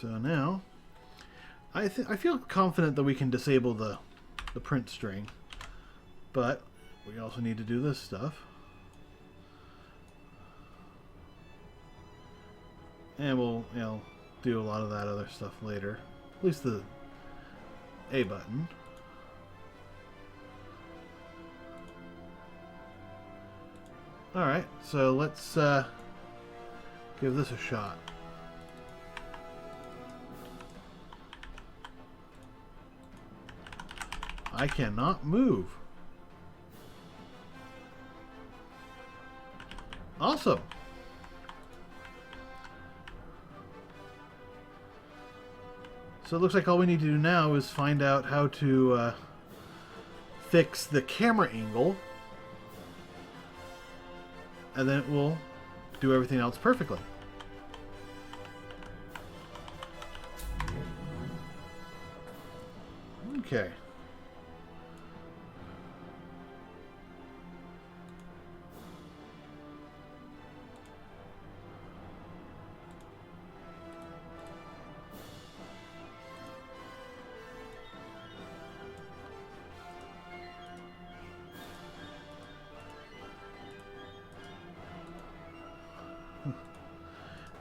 So now, I feel confident that we can disable the print string, but we also need to do this stuff. And we'll, do a lot of that other stuff later. At least the A button. Alright, so let's give this a shot. I cannot move. Awesome. So it looks like all we need to do now is find out how to fix the camera angle, and then it will do everything else perfectly. Okay.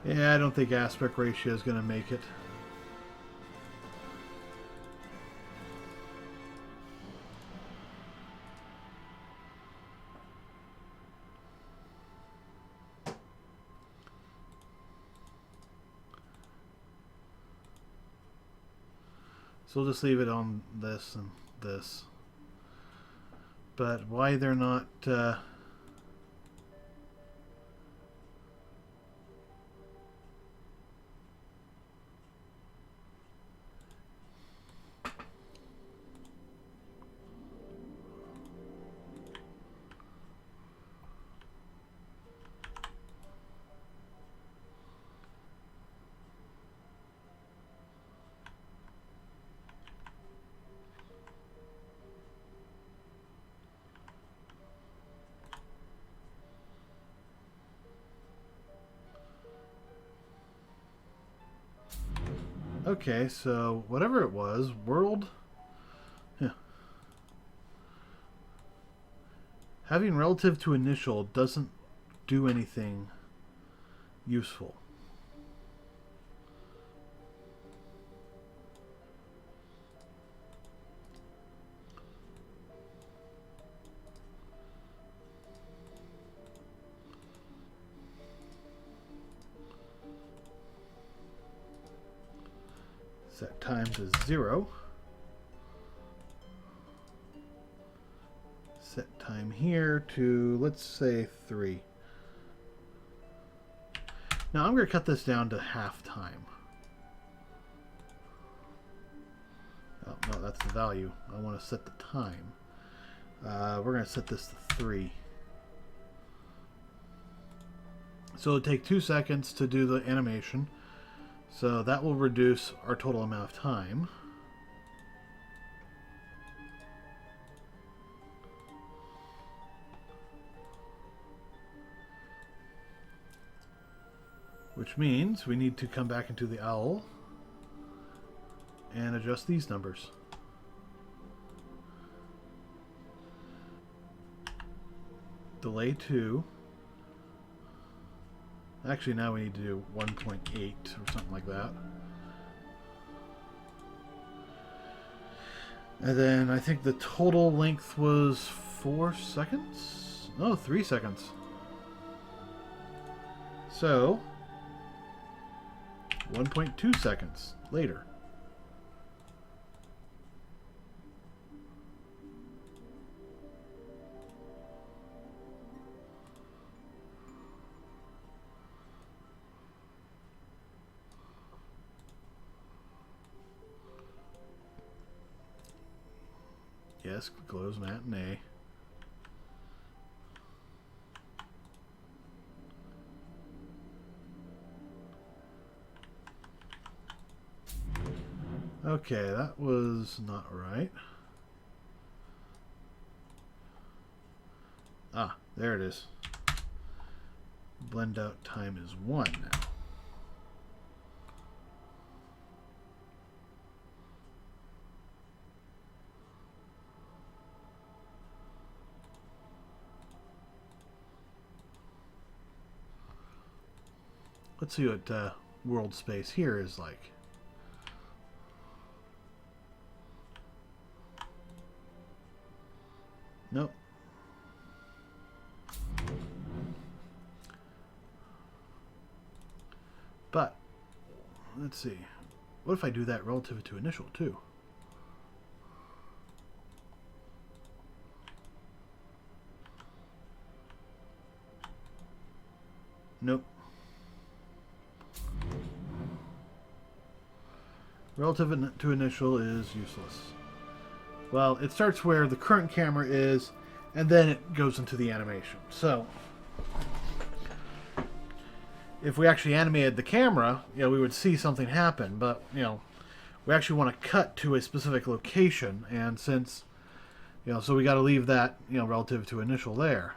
Yeah, I don't think aspect ratio is going to make it. So we'll just leave it on this and this. But why they're not... Okay, so whatever it was, world... Yeah. Having relative to initial doesn't do anything useful. Set time to 0. Set time here to, let's say, 3. Now I'm going to cut this down to half time. Oh, no, that's the value. I want to set the time. We're going to set this to 3. So it'll take 2 seconds to do the animation. So that will reduce our total amount of time. Which means we need to come back into the owl and adjust these numbers. Delay 2. Actually, now we need to do 1.8 or something like that. And then I think the total length was 4 seconds? No, 3 seconds. So, 1.2 seconds later. Yes, close matinee. Okay, that was not right. Ah, there it is. Blend out time is 1 now. Let's see what world space here is like. Nope. But, let's see. What if I do that relative to initial, too? Nope. Relative to initial is useless. Well, it starts where the current camera is, and then it goes into the animation. So, if we actually animated the camera, we would see something happen. But, we actually want to cut to a specific location, and since, so we got to leave that, relative to initial there.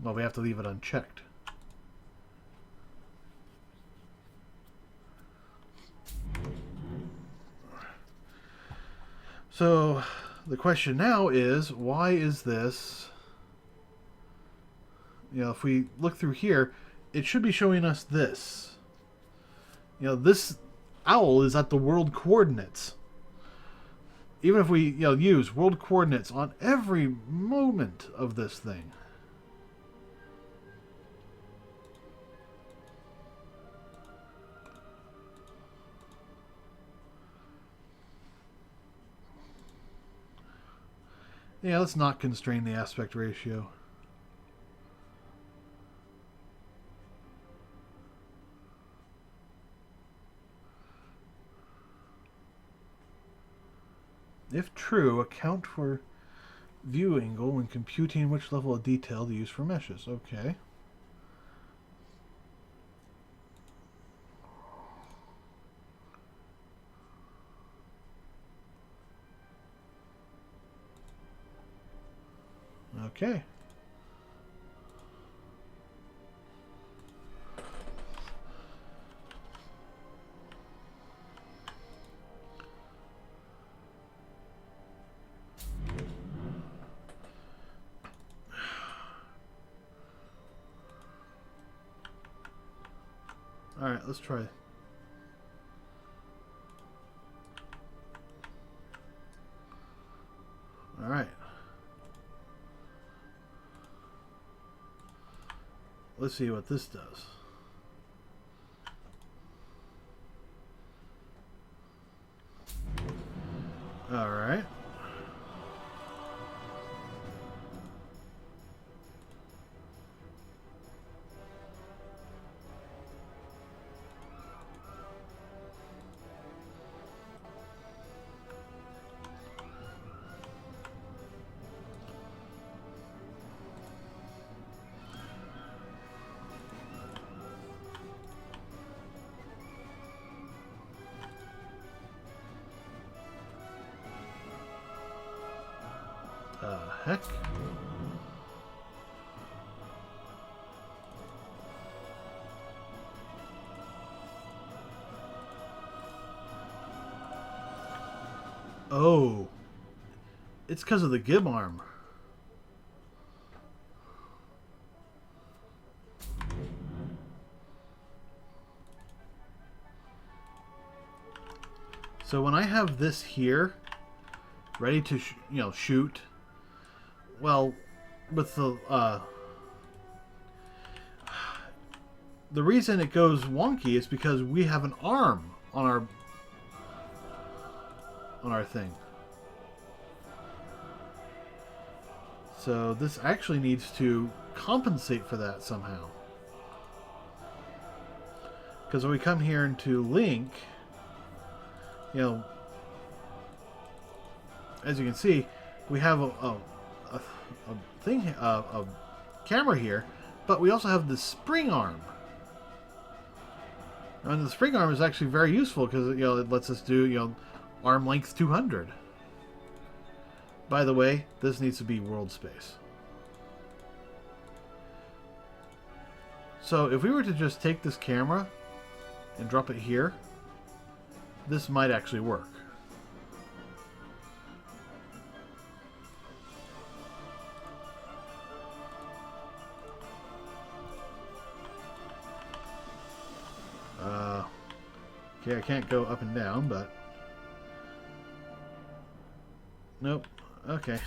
Well, we have to leave it unchecked. So, the question now is, why is this... if we look through here, it should be showing us this. This owl is at the world coordinates. Even if we, use world coordinates on every moment of this thing. Yeah, let's not constrain the aspect ratio. If true, account for view angle when computing which level of detail to use for meshes. Okay. Okay. All right, let's try. All right. Let's see what this does. All right. Heck. Oh. It's because of the gib arm. So when I have this here, ready to shoot, well, with the reason it goes wonky is because we have an arm on our thing. So this actually needs to compensate for that somehow. Because when we come here into link, as you can see, we have a camera here, but we also have the spring arm. And the spring arm is actually very useful because it lets us do arm length 200. By the way, this needs to be world space. So if we were to just take this camera and drop it here, this might actually work. Okay, I can't go up and down, but... Nope. Okay.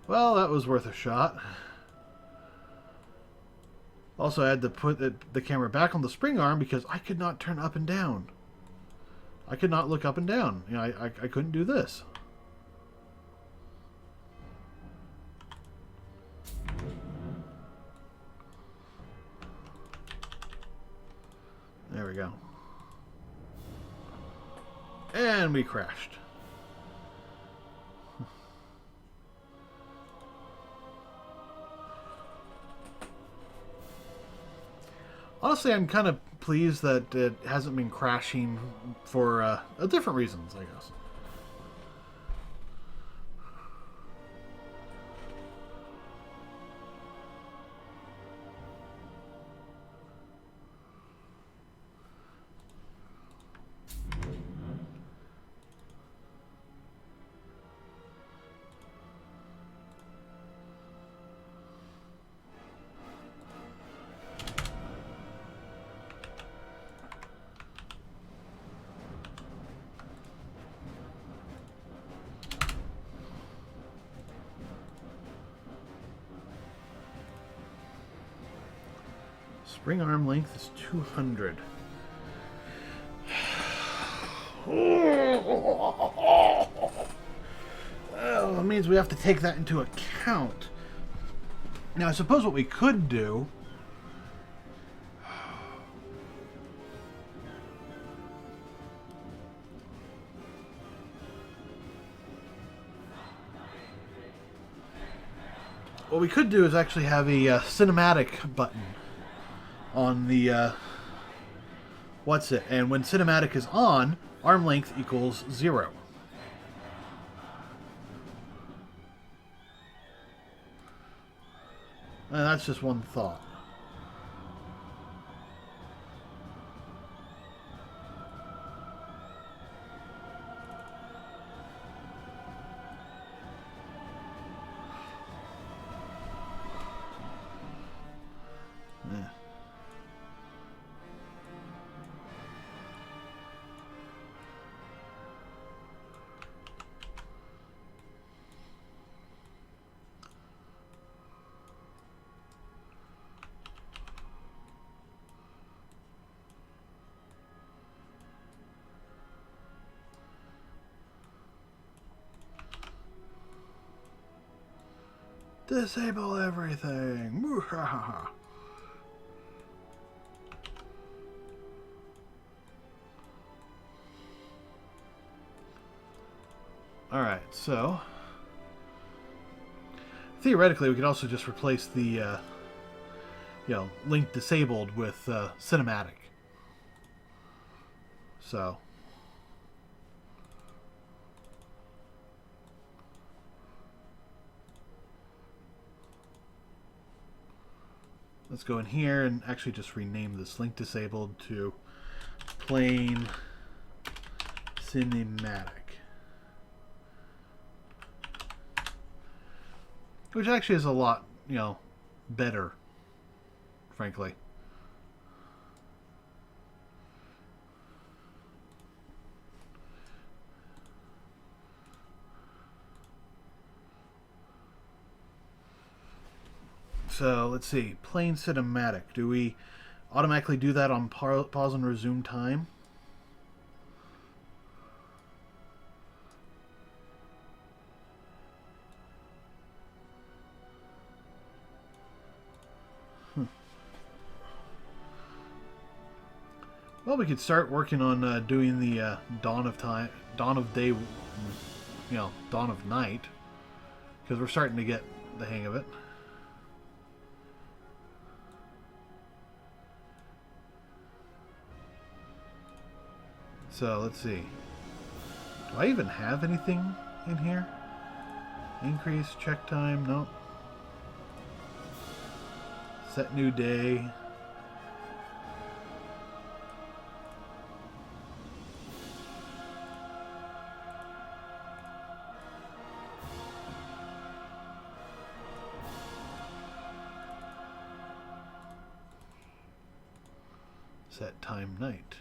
Well, that was worth a shot. Also, I had to put the camera back on the spring arm because I could not turn up and down. I could not look up and down. You know, I couldn't do this. There we go. And we crashed. Honestly, I'm kind of pleased that it hasn't been crashing for different reasons, I guess. Spring arm length is 200. Well, that means we have to take that into account. Now, I suppose what we could do... What we could do is actually have a cinematic button on the what's it, and when cinematic is on, arm length equals 0. And that's just one thought. Yeah. Disable everything. Alright, so theoretically we could also just replace the link disabled with cinematic. So let's go in here and actually just rename this link disabled to plain cinematic. Which actually is a lot, better, frankly. So let's see, plain cinematic. Do we automatically do that on pause and resume time? Well, we could start working on doing the dawn of day, dawn of night, because we're starting to get the hang of it. So let's see. Do I even have anything in here? Increase check time? Nope. Set new day. Set time night.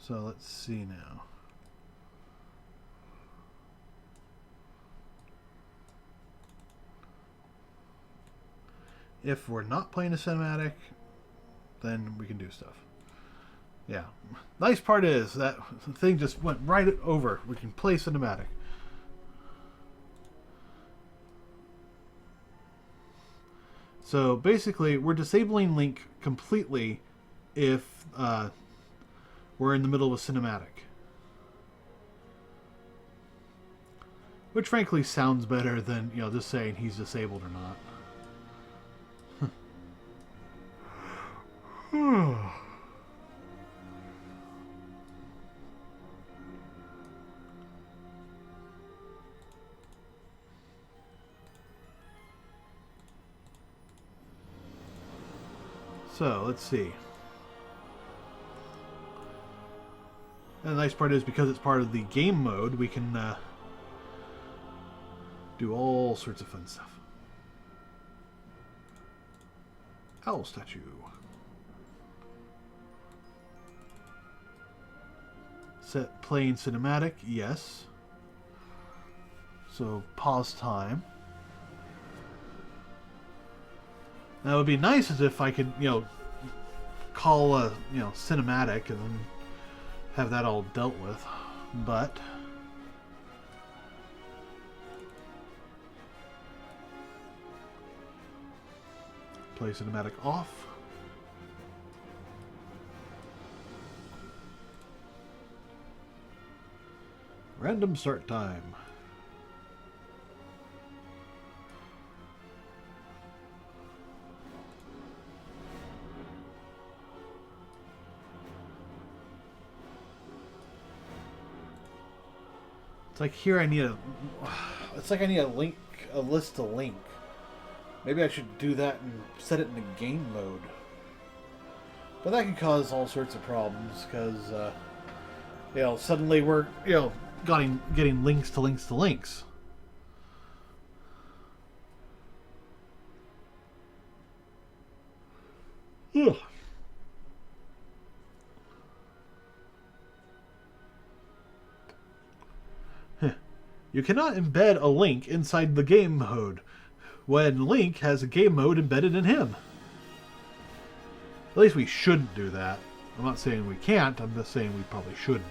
So let's see now. If we're not playing a cinematic, then we can do stuff. Yeah. Nice part is that thing just went right over. We can play cinematic. So basically, we're disabling Link completely if we're in the middle of a cinematic. Which frankly sounds better than, just saying he's disabled or not. So, let's see. And the nice part is, because it's part of the game mode, we can do all sorts of fun stuff. Owl statue. Set playing cinematic, yes. So pause time. Now it would be nice as if I could, call a, cinematic and then have that all dealt with, but play cinematic off. Random start time. It's like here I need a... It's like I need a list to link. Maybe I should do that and set it in the game mode. But that can cause all sorts of problems, because, suddenly we're, getting links to links to links. Ugh. You cannot embed a Link inside the game mode when Link has a game mode embedded in him. At least we shouldn't do that. I'm not saying we can't, I'm just saying we probably shouldn't.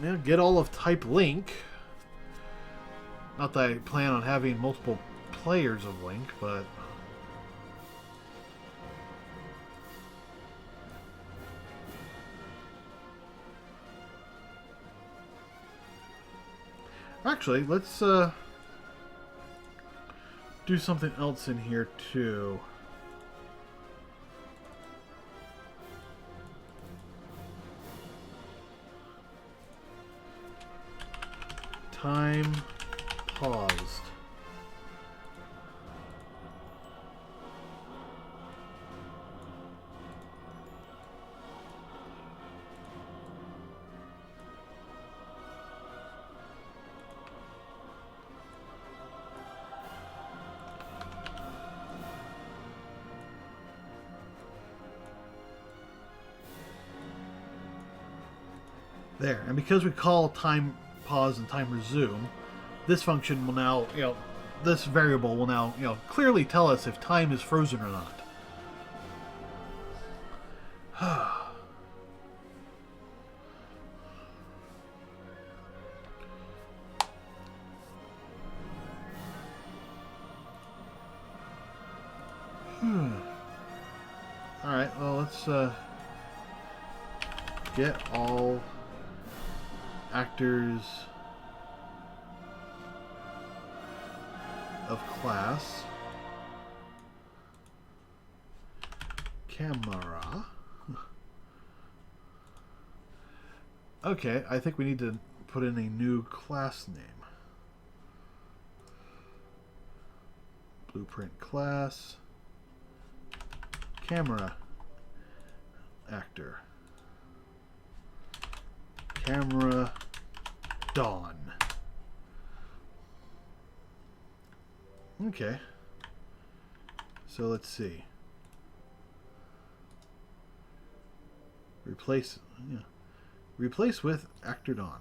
Yeah, get all of type Link. Not that I plan on having multiple players of Link, but... Actually, let's do something else in here too. Time paused. There, and because we call time pause and time resume, this function will now, this variable will now, clearly tell us if time is frozen or not. Alright, well, let's get all actors of class camera. Okay, I think we need to put in a new class name. Blueprint class camera actor camera Dawn. Okay. So let's see. Replace, yeah. Replace with Actor Dawn.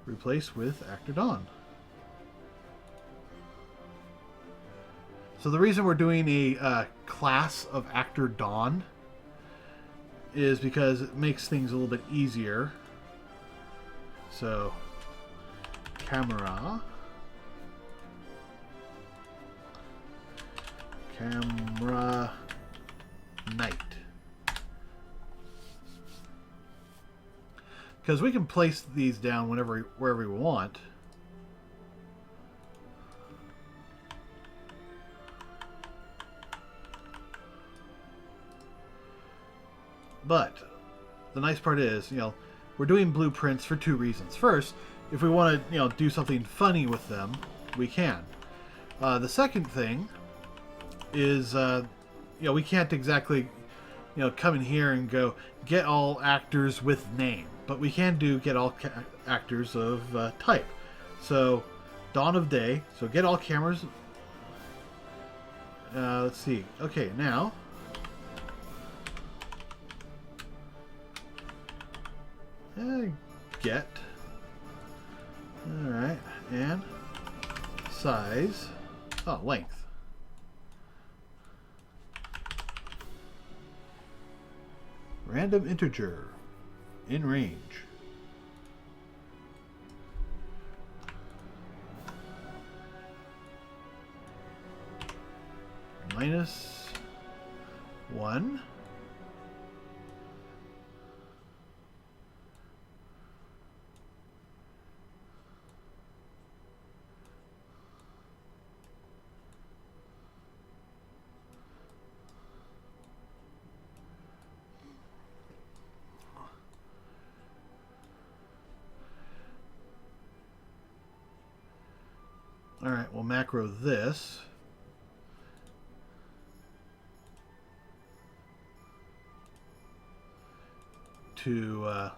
Replace with Actor Dawn. So the reason we're doing a class of Actor Dawn is because it makes things a little bit easier. So, camera night. Because we can place these down wherever we want. But the nice part is, we're doing blueprints for two reasons. First, if we want to, do something funny with them, we can. The second thing is, we can't exactly, come in here and go get all actors with name, but we can do get all actors of type. So, dawn of day. So get all cameras. Let's see. Okay, now. Get. Alright, and size. Oh, length. Random integer in range. -1. Alright, we'll macro this. To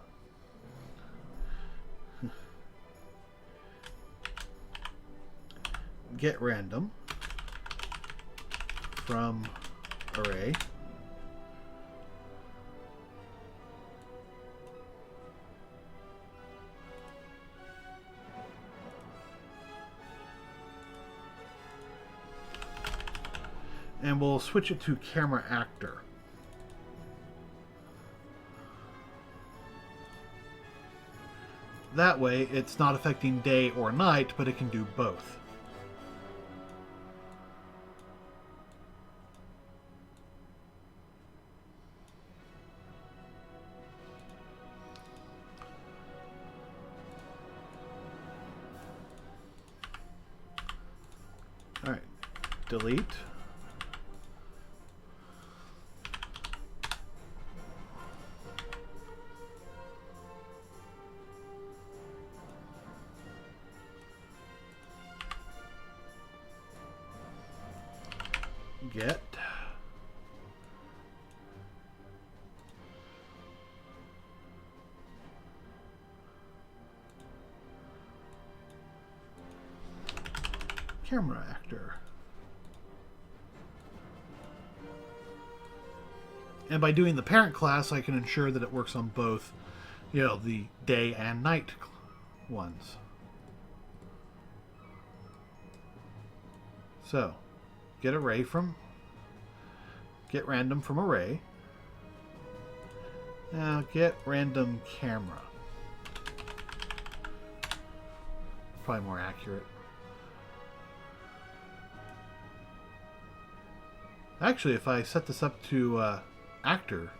get random from array. And we'll switch it to camera actor. That way, it's not affecting day or night, but it can do both. All right, delete. Get camera actor. And by doing the parent class, I can ensure that it works on both, the day and night ones. So, get random from array. Now get random camera. Probably more accurate. Actually, if I set this up to actor,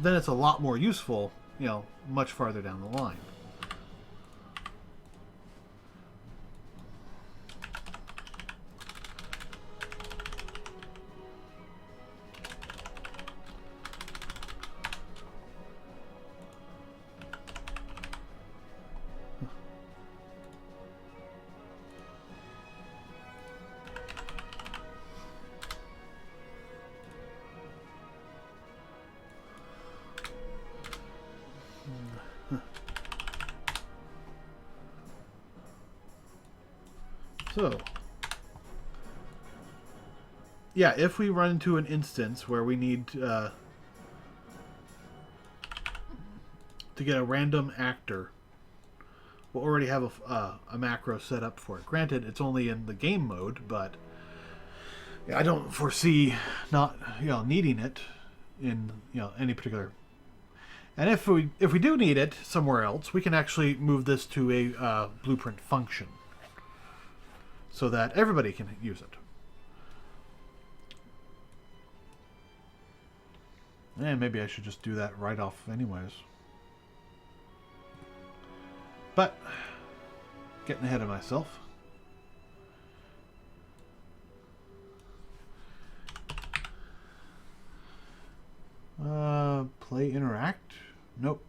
then it's a lot more useful, much farther down the line. So, yeah, if we run into an instance where we need to get a random actor, we'll already have a macro set up for it. Granted, it's only in the game mode, but I don't foresee not needing it in any particular. And if we do need it somewhere else, we can actually move this to a blueprint function so that everybody can use it. And maybe I should just do that right off anyways. But, getting ahead of myself. Play interact? Nope.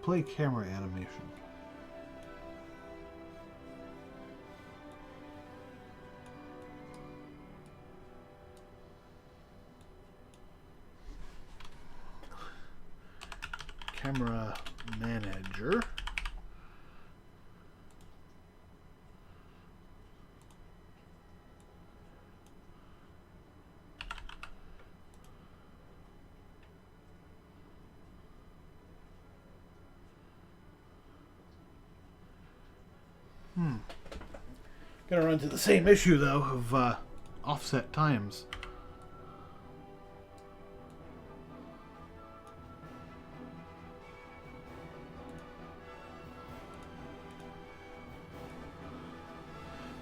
Play camera animation. Camera manager. Gonna run into the same issue though of offset times.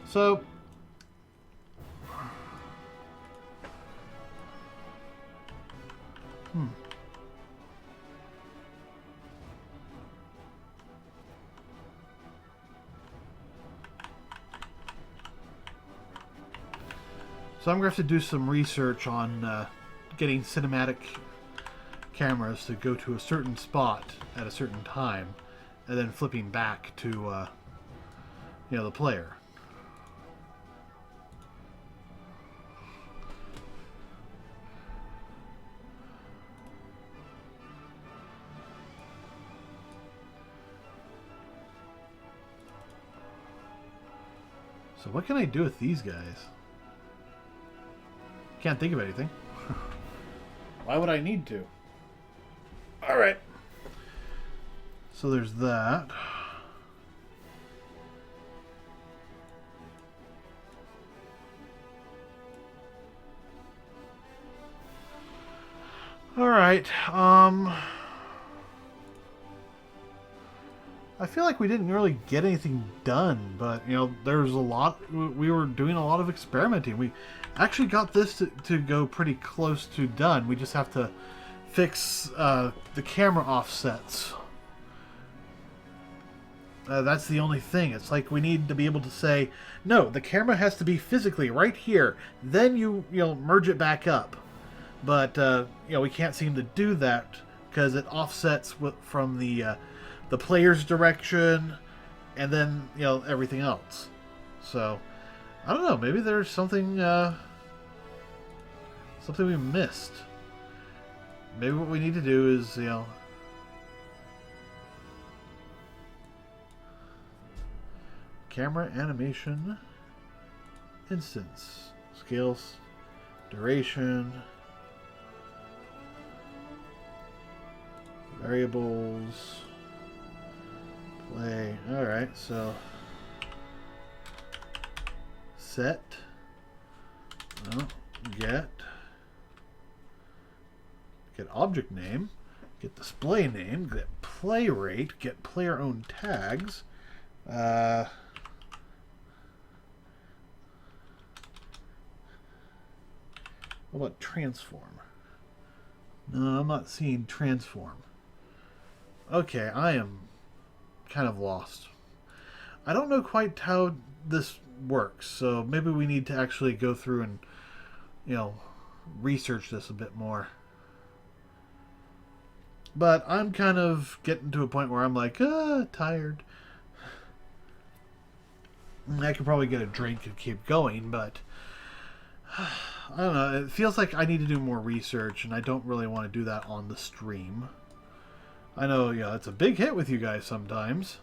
So So I'm going to have to do some research on getting cinematic cameras to go to a certain spot at a certain time, and then flipping back to the player. So what can I do with these guys? Can't think of anything. Why would I need to? Alright. So there's that. Alright. I feel like we didn't really get anything done, but there was a lot. We were doing a lot of experimenting. We actually got this to go pretty close to done. We just have to fix the camera offsets. That's the only thing. It's like we need to be able to say, no, the camera has to be physically right here. Then you merge it back up. But we can't seem to do that because it offsets from the player's direction, and then everything else. So I don't know. Maybe there's something something we missed. Maybe what we need to do is camera animation instance scales duration variables. Play. Alright, so set get object name, get display name, get play rate, get player owned tags. What about transform? No, I'm not seeing transform. Okay, I am kind of lost. I don't know quite how this works, so maybe we need to actually go through and, research this a bit more. But I'm kind of getting to a point where I'm like, tired. I could probably get a drink and keep going, but I don't know. It feels like I need to do more research, and I don't really want to do that on the stream. I know, yeah, it's a big hit with you guys sometimes,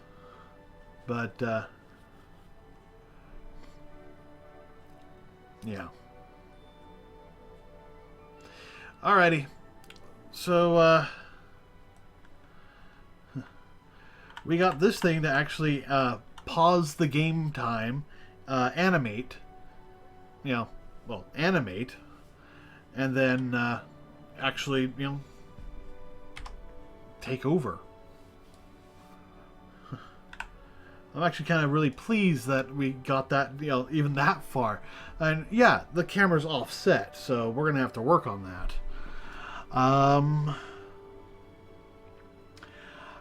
but yeah. Alrighty, so we got this thing to actually pause the game time, animate, animate, and then actually, take over. I'm actually kind of really pleased that we got that, even that far. And yeah, the camera's offset, so we're going to have to work on that.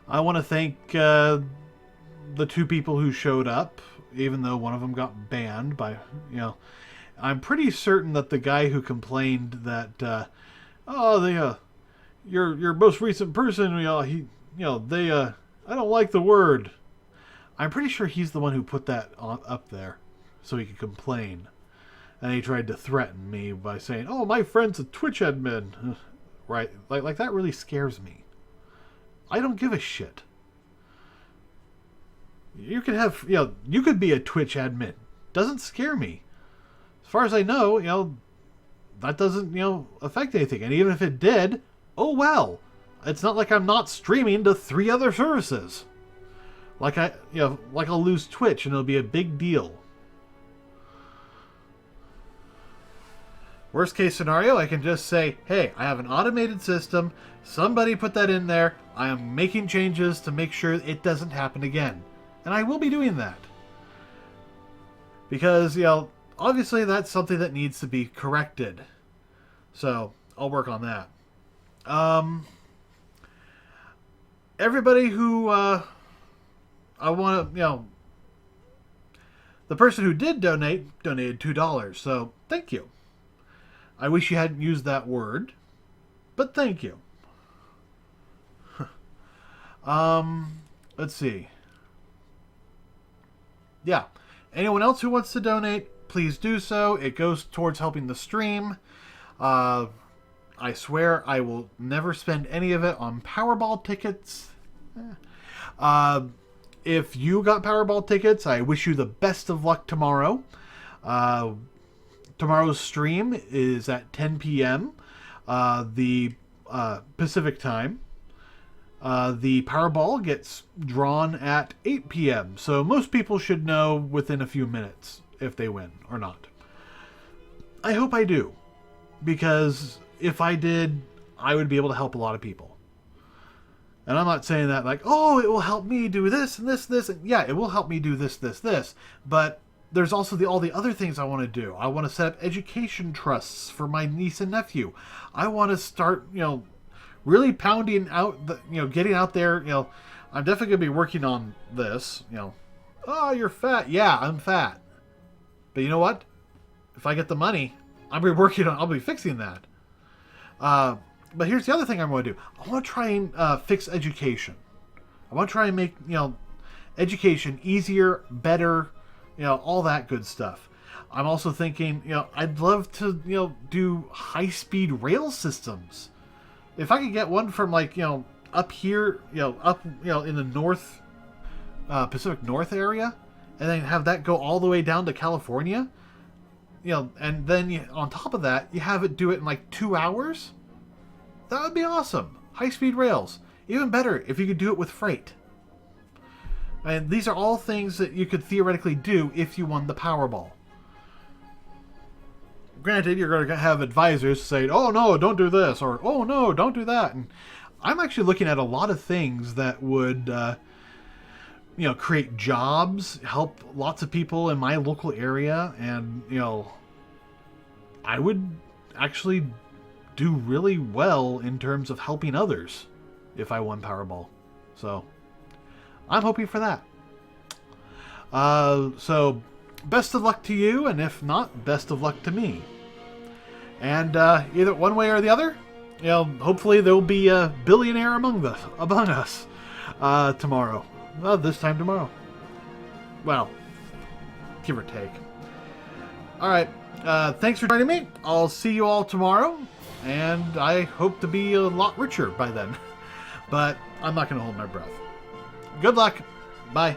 I want to thank the two people who showed up, even though one of them got banned by, I'm pretty certain that the guy who complained that, your most recent person, I don't like the word. I'm pretty sure he's the one who put that up there so he could complain. And he tried to threaten me by saying, "Oh, my friend's a Twitch admin." Right? Like that really scares me. I don't give a shit. You could have, you could be a Twitch admin. Doesn't scare me. As far as I know, that doesn't, affect anything. And even if it did, oh well. It's not like I'm not streaming to 3 other services. Like I'll lose Twitch and it'll be a big deal. Worst case scenario, I can just say, hey, I have an automated system. Somebody put that in there. I am making changes to make sure it doesn't happen again. And I will be doing that. Because, obviously that's something that needs to be corrected. So, I'll work on that. Everybody who, I want to, the person who did donated $2. So, thank you. I wish you hadn't used that word, but thank you. Let's see. Yeah. Anyone else who wants to donate, please do so. It goes towards helping the stream. I swear I will never spend any of it on Powerball tickets. If you got Powerball tickets, I wish you the best of luck tomorrow. Tomorrow's stream is at 10 p.m. The Pacific time. The Powerball gets drawn at 8 p.m. So most people should know within a few minutes if they win or not. I hope I do. Because if I did, I would be able to help a lot of people. And I'm not saying that like, oh, it will help me do this and this, this. Yeah, it will help me do this, this, this. But there's also all the other things I want to do. I want to set up education trusts for my niece and nephew. I want to start, really pounding out, getting out there. I'm definitely going to be working on this. Oh, you're fat. Yeah, I'm fat. But you know what? If I get the money, I'll be fixing that. But here's the other thing I'm going to do. I want to try and fix education. I want to try and make, education easier, better, all that good stuff. I'm also thinking, I'd love to, do high-speed rail systems. If I could get one from up here, up, in the north, Pacific North area, and then have that go all the way down to California, and then on top of that, you have it do it in 2 hours. That would be awesome. High-speed rails. Even better if you could do it with freight. And these are all things that you could theoretically do if you won the Powerball. Granted, you're going to have advisors saying, oh no, don't do this, or oh no, don't do that. And I'm actually looking at a lot of things that would, create jobs, help lots of people in my local area, and, I would actually do really well in terms of helping others if I won Powerball. So I'm hoping for that. So best of luck to you, and if not, best of luck to me. And either one way or the other, you know, hopefully there will be a billionaire among us tomorrow. Well, this time tomorrow. Well, give or take. All right. Thanks for joining me. I'll see you all tomorrow, and I hope to be a lot richer by then. But I'm not going to hold my breath. Good luck. Bye.